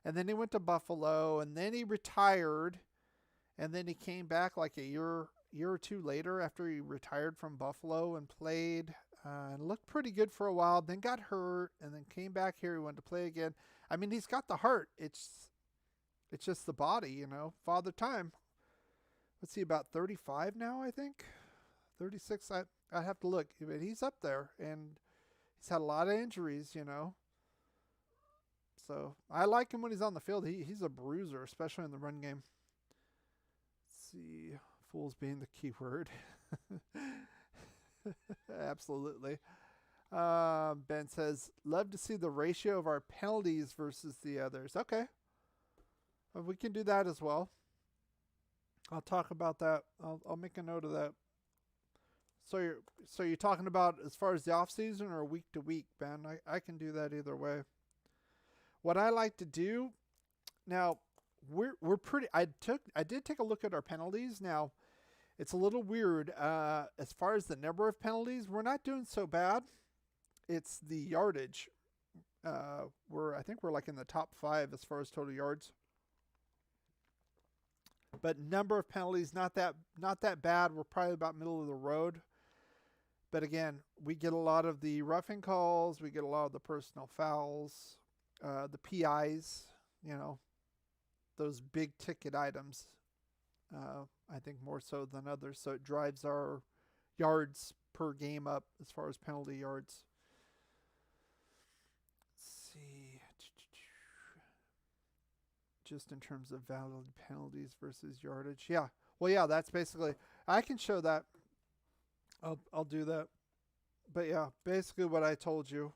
Speaker 1: And then he went to Buffalo, and then he retired, and then he came back like a year or two later after he retired from Buffalo and played and looked pretty good for a while, then got hurt, and then came back here. He wanted to play again. I mean, he's got the heart. It's just the body, you know. Father Time. What's he, about 35 now, I think? 36. I have to look. But he's up there, and he's had a lot of injuries, you know. So I like him when he's on the field. He's a bruiser, especially in the run game. Let's see. Fools being the key word. Absolutely. Ben says, love to see the ratio of our penalties versus the others. Okay. We can do that as well. I'll talk about that. I'll make a note of that. So you're talking about as far as the off season or week to week, Ben? I can do that either way. What I like to do now, we're pretty. I did take a look at our penalties. Now, it's a little weird as far as the number of penalties. We're not doing so bad. It's the yardage. I think we're like in the top 5 as far as total yards. But number of penalties, not that bad. We're probably about middle of the road. But again, we get a lot of the roughing calls. We get a lot of the personal fouls, the PIs, you know, those big ticket items. I think more so than others. So it drives our yards per game up as far as penalty yards. Let's see. Just in terms of valid penalties versus yardage. Yeah. Well, yeah, that's basically, I can show that. I'll do that. But yeah, basically what I told you.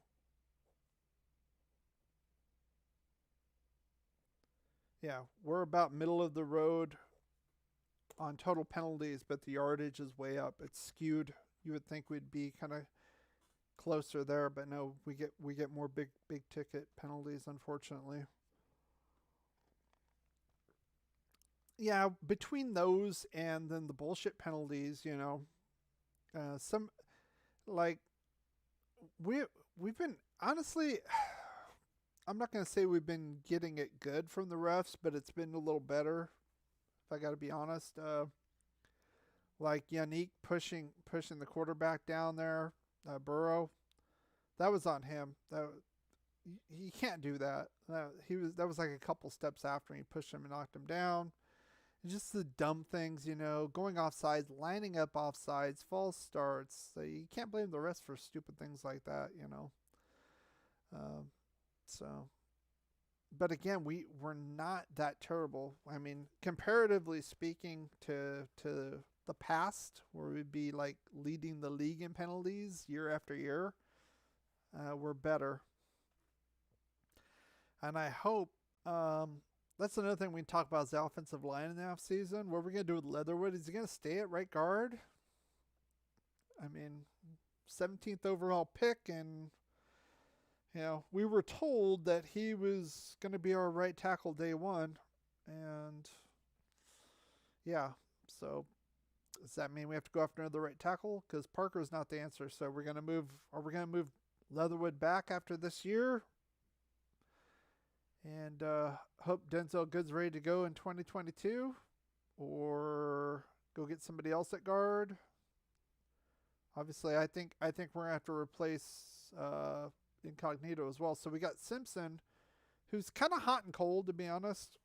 Speaker 1: Yeah, we're about middle of the road on total penalties, but the yardage is way up. It's skewed. You would think we'd be kind of closer there, but no, we get more big ticket penalties, unfortunately. Yeah, between those and then the bullshit penalties, you know, some like we've been honestly. I'm not going to say we've been getting it good from the refs, but it's been a little better. If I got to be honest, like Yannick pushing the quarterback down there, Burrow, that was on him. He can't do that. That was like a couple steps after he pushed him and knocked him down. Just the dumb things, you know, going offsides, lining up offsides, false starts. So you can't blame the refs for stupid things like that, you know. So, but again, we're not that terrible. I mean, comparatively speaking to the past, where we'd be like leading the league in penalties year after year, we're better. And I hope that's another thing we can talk about is the offensive line in the offseason. What we're going to do with Leatherwood? Is he going to stay at right guard? I mean, 17th overall pick, and you know, we were told that he was going to be our right tackle day one, and yeah, so does that mean we have to go after another right tackle? Because Parker's not the answer. So we're going to move. Are we going to move Leatherwood back after this year? And hope Denzel Good's ready to go in 2022, or go get somebody else at guard. Obviously, I think we're gonna have to replace Incognito as well. So we got Simpson, who's kind of hot and cold, to be honest.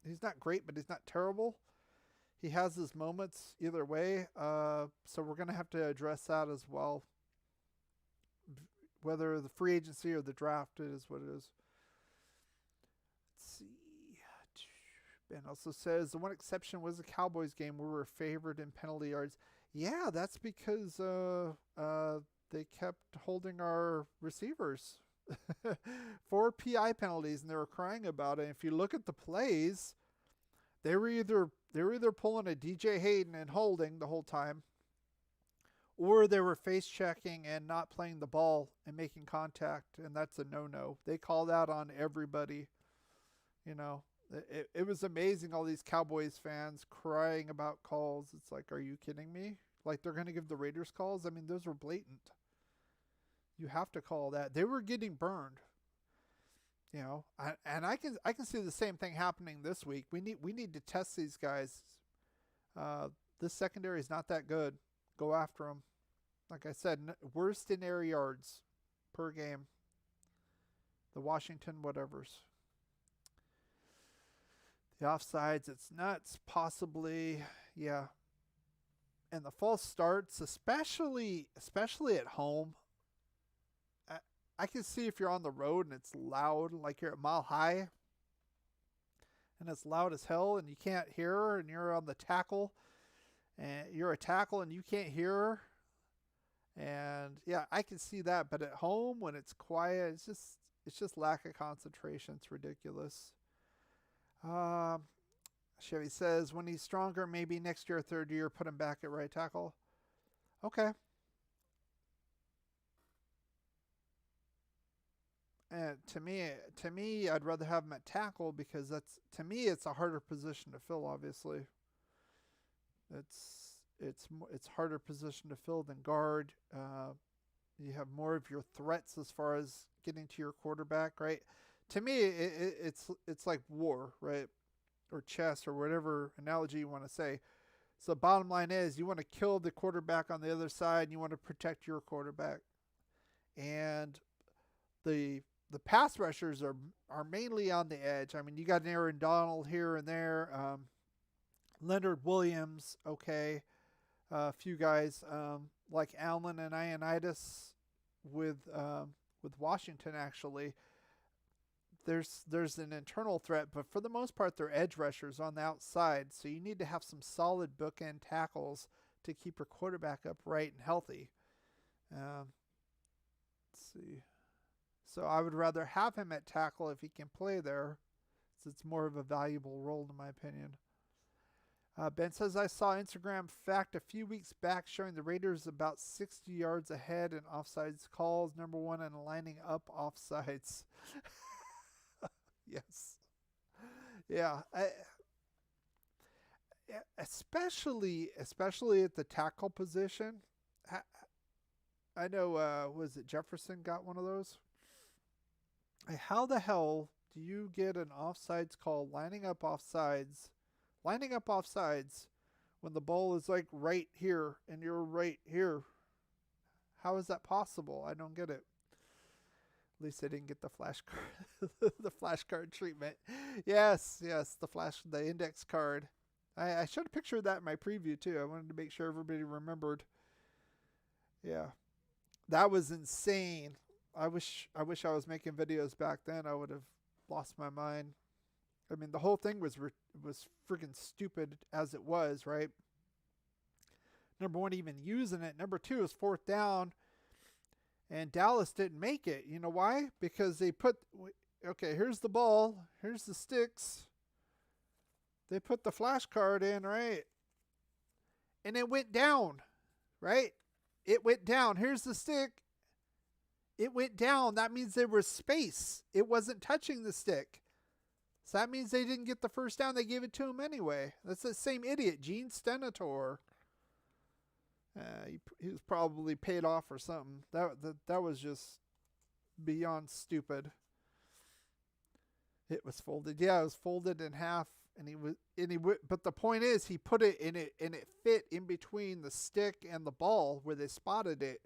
Speaker 1: He's not great, but he's not terrible. He has his moments either way. So we're gonna have to address that as well. Whether the free agency or the draft, it is what it is. Let's see. Ben also says the one exception was the Cowboys game where we were favored in penalty yards. Yeah, that's because they kept holding our receivers. 4 PI penalties, and they were crying about it. And if you look at the plays, they were either pulling a DJ Hayden and holding the whole time, or they were face checking and not playing the ball and making contact, and that's a no-no. They call that on everybody. You know, it was amazing, all these Cowboys fans crying about calls. It's like, are you kidding me? Like, they're going to give the Raiders calls? I mean, those were blatant. You have to call that. They were getting burned. And I can see the same thing happening this week. We need to test these guys. Uh, this secondary is not that good. Go after them. Like I said, worst in air yards per game. The Washington whatevers. The offsides, it's nuts. Possibly, yeah. And the false starts, especially at home. I, I can see if you're on the road and it's loud, like you're at Mile High, and it's loud as hell, and you can't hear her, and you're on the tackle, and you're a tackle, and you can't hear her. And yeah, I can see that. But at home, when it's quiet, it's just lack of concentration. It's ridiculous. Um, Chevy says when he's stronger, maybe next year, third year, put him back at right tackle. Okay. And to me, I'd rather have him at tackle because to me, it's a harder position to fill. Obviously, it's harder position to fill than guard. You have more of your threats as far as getting to your quarterback, right? To me, it's like war, right? Or chess or whatever analogy you want to say. So bottom line is you want to kill the quarterback on the other side and you want to protect your quarterback. And the pass rushers are mainly on the edge. I mean, you got an Aaron Donald here and there, Leonard Williams, okay, a few guys like Allen and Ioannidis with Washington actually. There's an internal threat, but for the most part, they're edge rushers on the outside. So you need to have some solid bookend tackles to keep your quarterback upright and healthy. Let's see. So I would rather have him at tackle if he can play there. So it's more of a valuable role, in my opinion. Ben says, I saw Instagram fact a few weeks back showing the Raiders about 60 yards ahead in offsides calls, number one in lining up offsides. Yes. Yeah. Especially at the tackle position. I know, was it Jefferson got one of those? How the hell do you get an offsides call lining up offsides when the ball is like right here and you're right here? How is that possible? I don't get it. At least I didn't get the flashcard, the flashcard treatment. Yes, the index card. I showed a picture of that in my preview too. I wanted to make sure everybody remembered. Yeah, that was insane. I wish I was making videos back then. I would have lost my mind. I mean, the whole thing was freaking stupid as it was, right? Number one, even using it. Number two is fourth down, and Dallas didn't make it. You know why? Because they put, okay, here's the ball, here's the sticks. They put the flash card in, right? And it went down, right? It went down. Here's the stick. It went down. That means there was space. It wasn't touching the stick. So that means they didn't get the first down. They gave it to him anyway. That's the same idiot, Gene Stenator. He was probably paid off or something. That was just beyond stupid. It was folded. Yeah, it was folded in half, but the point is, he put it in it, and it fit in between the stick and the ball where they spotted it.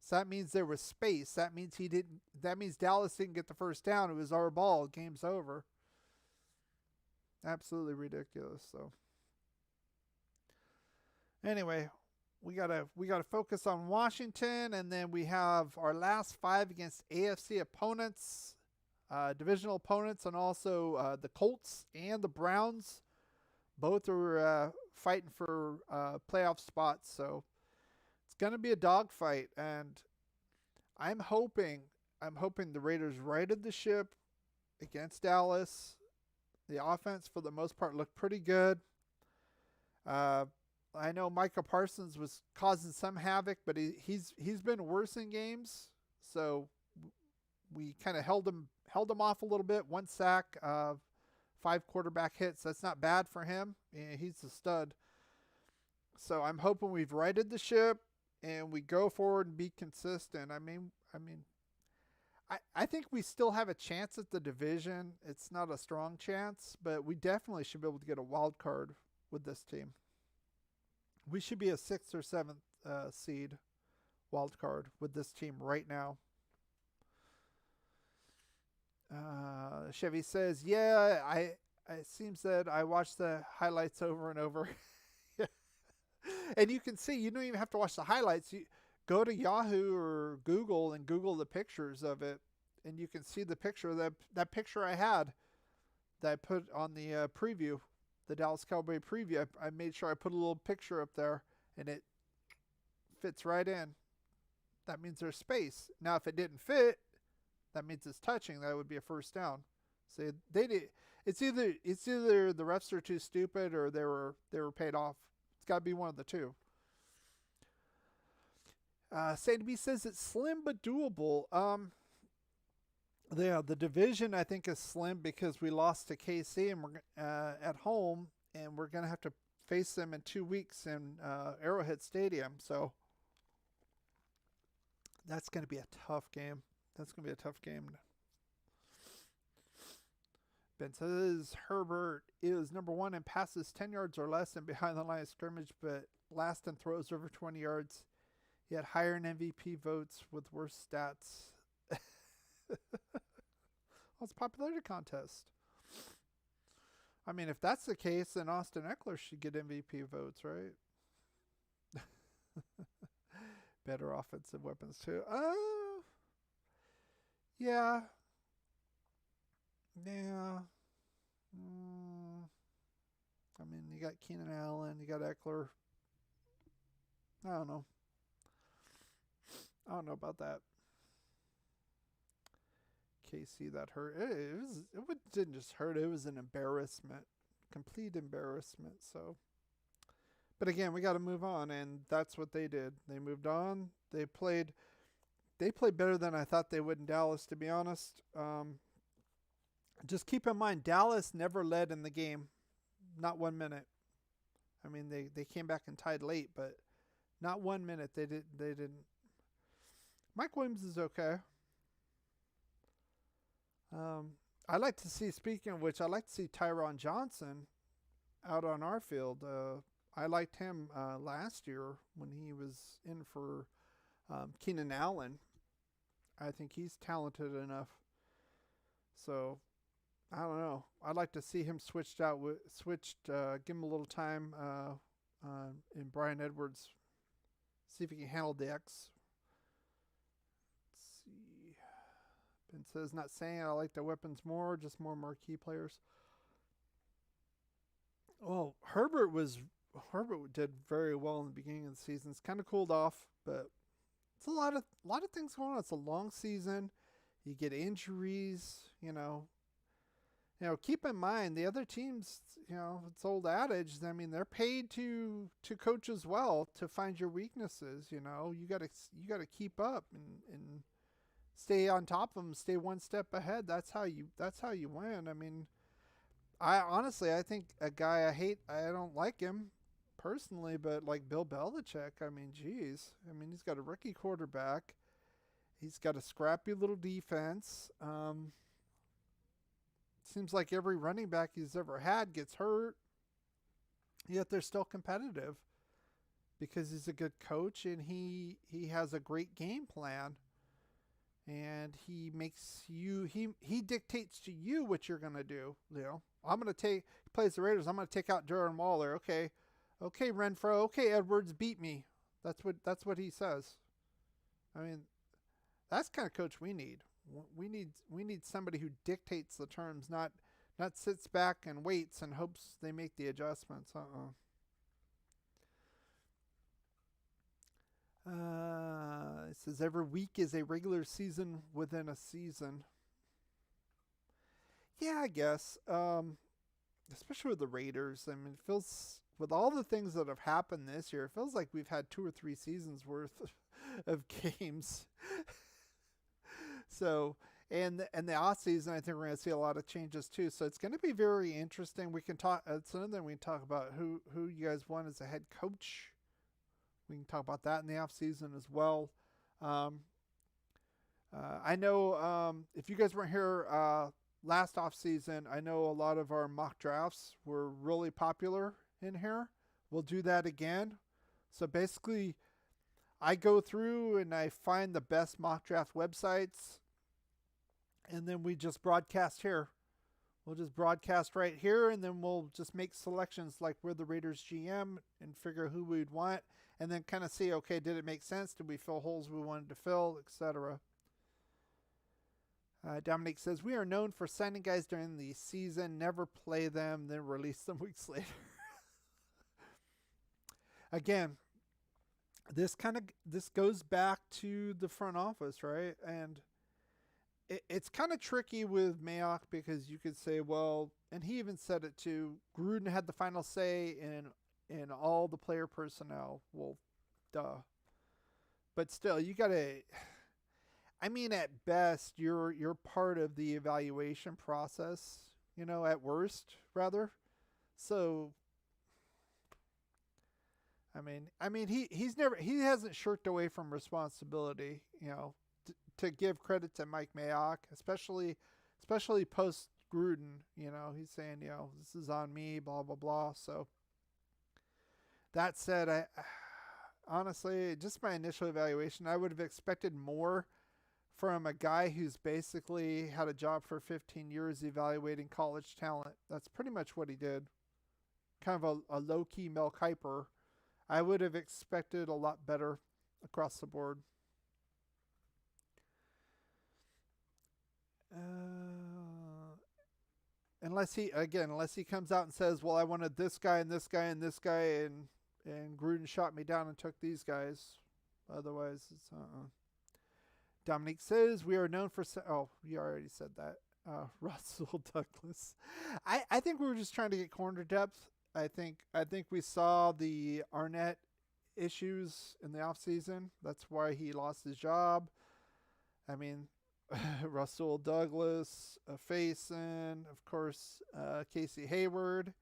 Speaker 1: So that means there was space. That means Dallas didn't get the first down. It was our ball. Game's over. Absolutely ridiculous. So anyway, we gotta focus on Washington, and then we have our last 5 against AFC opponents, divisional opponents, and also the Colts and the Browns. Both are fighting for playoff spots. So it's gonna be a dogfight, and I'm hoping the Raiders righted the ship against Dallas. The offense, for the most part, looked pretty good. I know Micah Parsons was causing some havoc, but he's been worse in games. So we kind of held him off a little bit. 1 sack, 5 quarterback hits. That's not bad for him. He's a stud. So I'm hoping we've righted the ship and we go forward and be consistent. I mean, I think we still have a chance at the division. It's not a strong chance, but we definitely should be able to get a wild card with this team. We should be a sixth or seventh seed wild card with this team right now. Chevy says, "Yeah, I. It seems that I watched the highlights over and over, and you can see. You don't even have to watch the highlights. You go to Yahoo or Google and Google the pictures of it, and you can see the picture that picture I had that I put on the preview, the Dallas Cowboy preview. I made sure I put a little picture up there, and it fits right in. That means there's space. Now, if it didn't fit, that means it's touching. That would be a first down. So they did. It's either the refs are too stupid or they were paid off. It's got to be one of the two. Sadie B says it's slim but doable. The division I think is slim because we lost to KC and we're at home, and we're gonna have to face them in 2 weeks in Arrowhead Stadium. So that's gonna be a tough game. Ben says Herbert is number one in passes 10 yards or less and behind the line of scrimmage, but last in throws over 20 yards. He had higher in MVP votes with worse stats. Well, it's a popularity contest. I mean, if that's the case, then Austin Eckler should get MVP votes, right? Better offensive weapons, too. Yeah. Yeah. I mean, you got Keenan Allen, you got Eckler. I don't know. I don't know about that. KC that hurt. It didn't just hurt. It was an embarrassment, complete embarrassment. So, but again, we got to move on, and that's what they did. They moved on. They played better than I thought they would in Dallas, to be honest. Just keep in mind, Dallas never led in the game, not 1 minute. I mean, they came back and tied late, but not 1 minute they didn't. Mike Williams is okay. I like to see, speaking of which, I like to see Tyron Johnson out on our field. I liked him last year when he was in for Keenan Allen. I think he's talented enough. So, I don't know. I'd like to see him switched, give him a little time in Brian Edwards. See if he can handle the X. Ben says, not saying I like the weapons more, just more marquee players. Well, Herbert did very well in the beginning of the season. It's kind of cooled off, but it's a lot of things going on. It's a long season. You get injuries, keep in mind the other teams, it's old adage. I mean, they're paid to coach as well, to find your weaknesses. You gotta keep up and stay on top of them, stay one step ahead. That's how you win. I mean, I think a guy I don't like him personally, but like Bill Belichick, I mean, geez. I mean, he's got a rookie quarterback. He's got a scrappy little defense. Seems like every running back he's ever had gets hurt, yet they're still competitive because he's a good coach and he has a great game plan. And he dictates to you what you're going to do. I'm going to he plays the Raiders. I'm going to take out Darren Waller. Okay, Renfro. Okay, Edwards, beat me. That's what he says. I mean, that's the kind of coach we need. We need somebody who dictates the terms, not sits back and waits and hopes they make the adjustments. It says every week is a regular season within a season. Yeah, I guess. Especially with the Raiders. I mean, it feels, with all the things that have happened this year, it feels like we've had 2 or 3 seasons worth of games. So, and the off season, I think we're going to see a lot of changes too. So it's going to be very interesting. We can talk. It's another thing we can talk about who you guys want as a head coach. We can talk about that in the off season as well. I know if you guys weren't here last off season, I know a lot of our mock drafts were really popular in here. We'll do that again. So basically, I go through and I find the best mock draft websites, and then we just broadcast here. We'll just broadcast right here, and then we'll just make selections like we're the Raiders GM and figure who we'd want, and then kind of see, okay, did it make sense? Did we fill holes we wanted to fill, etc. Dominic says, we are known for signing guys during the season, never play them, then release them weeks later. Again, this goes back to the front office, right? And it's kind of tricky with Mayock because you could say, well, and he even said it too, Gruden had the final say in all the player personnel. Well, duh. But still, you got to, I mean, at best, you're part of the evaluation process, at worst, rather. So, he hasn't shirked away from responsibility, to give credit to Mike Mayock, especially post Gruden. He's saying, this is on me, blah blah blah. So that said, I honestly, just my initial evaluation, I would have expected more from a guy who's basically had a job for 15 years evaluating college talent. That's pretty much what he did. Kind of a low-key Mel Kiper. I would have expected a lot better across the board. Unless he comes out and says, well, I wanted this guy and this guy and this guy, and Gruden shot me down and took these guys. Otherwise, it's Dominique says, we are known for... Oh, you already said that. Russell Douglas. I think we were just trying to get corner depth. I think we saw the Arnett issues in the offseason. That's why he lost his job. I mean, Russell Douglas, Faison, of course, Casey Hayward.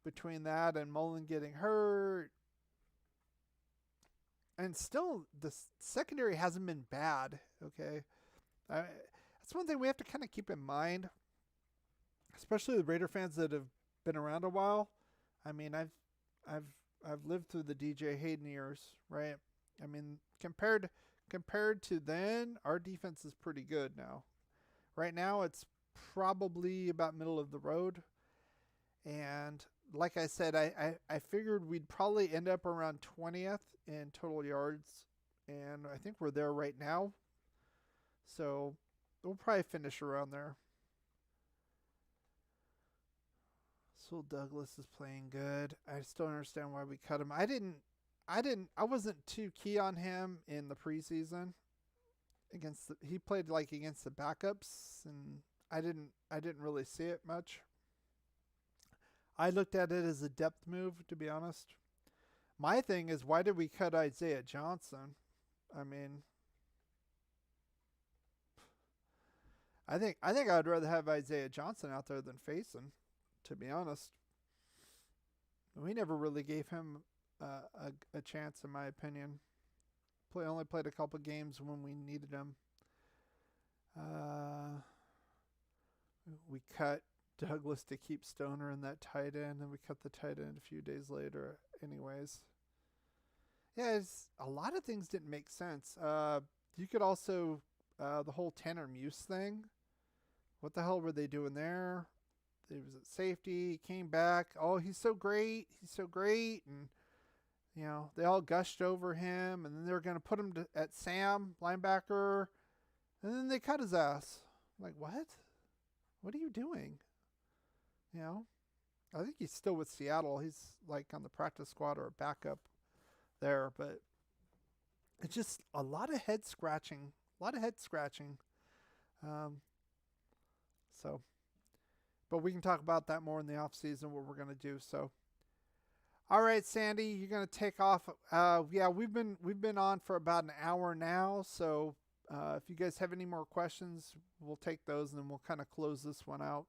Speaker 1: Between that and Mullen getting hurt, and still the secondary hasn't been bad. Okay, that's one thing we have to kind of keep in mind, especially the Raider fans that have been around a while. I mean, I've lived through the DJ Hayden years, right? I mean, compared to then, our defense is pretty good now. Right now, it's probably about middle of the road. And like I said, I figured we'd probably end up around 20th in total yards. And I think we're there right now. So we'll probably finish around there. So Douglas is playing good. I still don't understand why we cut him. I wasn't too key on him in the preseason. He played like against the backups, and I didn't really see it much. I looked at it as a depth move, to be honest. My thing is, why did we cut Isaiah Johnson? I mean, I think I'd rather have Isaiah Johnson out there than Faison, to be honest. We never really gave him a chance, in my opinion. Only played a couple games when we needed him. We cut Douglas to keep Stoner in that tight end, and we cut the tight end a few days later. Anyways, yeah, a lot of things didn't make sense. You could also the whole Tanner Muse thing. What the hell were they doing there? He was at safety. He came back. Oh, he's so great. He's so great. And, they all gushed over him. And then they were going to put him at Sam, linebacker. And then they cut his ass. I'm like, what? What are you doing? I think he's still with Seattle. He's like on the practice squad or a backup there. But it's just a lot of head scratching. But we can talk about that more in the off season, what we're going to do. So, all right, Sandy, you're going to take off. Yeah, we've been on for about an hour now. So if you guys have any more questions, we'll take those and then we'll kind of close this one out.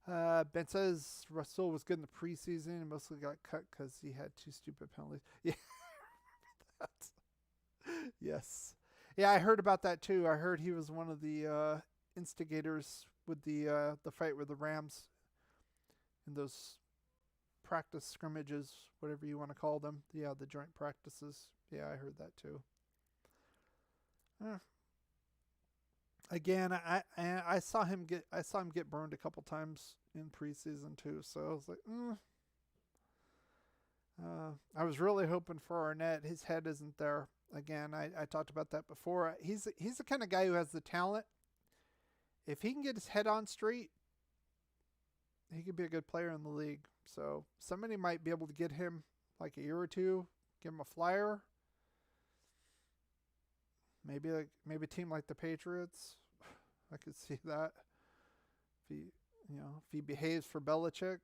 Speaker 1: Ben says Russell was good in the preseason and mostly got cut because he had 2 stupid penalties. Yeah, that. Yes. Yeah, I heard about that too. I heard he was one of the instigators with the fight with the Rams in those practice scrimmages, whatever you want to call them. Yeah, the joint practices. Yeah, I heard that too. Again, I saw him get burned a couple times in preseason too. So I was like, I was really hoping for Arnett. His head isn't there. Again, I talked about that before. He's the kind of guy who has the talent. If he can get his head on straight, he could be a good player in the league. So somebody might be able to get him like a year or two, give him a flyer. Maybe a team like the Patriots. I could see that. If he behaves for Belichick,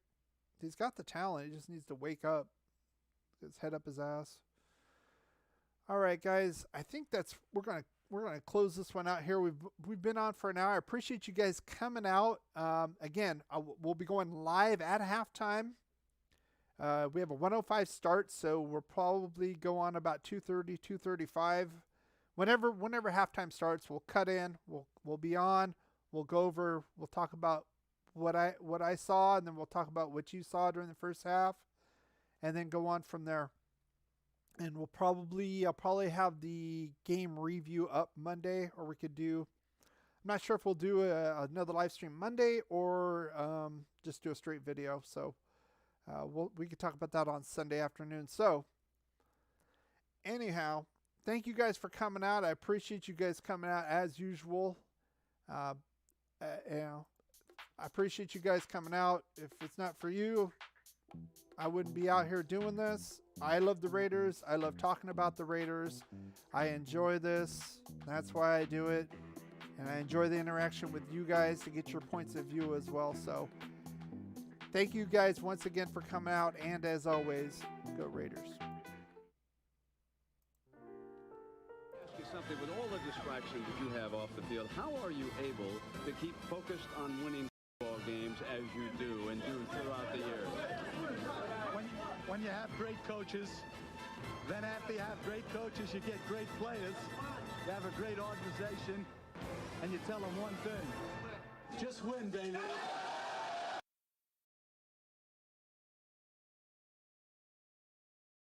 Speaker 1: he's got the talent. He just needs to wake up, get his head up his ass. All right, guys. I think we're gonna close this one out here. We've been on for an hour. I appreciate you guys coming out. Again, we'll be going live at halftime. We have a 1:05 start, so we'll probably go on about 2:30, 2:35. Whenever halftime starts, we'll cut in. We'll be on. We'll go over. We'll talk about what I saw, and then we'll talk about what you saw during the first half, and then go on from there. And I'll probably have the game review up Monday, or we could do. I'm not sure if we'll do another live stream Monday or just do a straight video. So we could talk about that on Sunday afternoon. So anyhow, thank you guys for coming out. I appreciate you guys coming out as usual. I appreciate you guys coming out. If it's not for you, I wouldn't be out here doing this. I love the Raiders. I love talking about the Raiders. I enjoy this. That's why I do it. And I enjoy the interaction with you guys to get your points of view as well. So thank you guys once again for coming out. And as always, go Raiders.
Speaker 2: Ask you something. With all the distractions that you have off the field, how are you able to keep focused on winning ball games as you do and do throughout the years?
Speaker 3: When you have great coaches, then after you have great coaches, you get great players. You have a great organization, and you tell them one thing: just win, baby.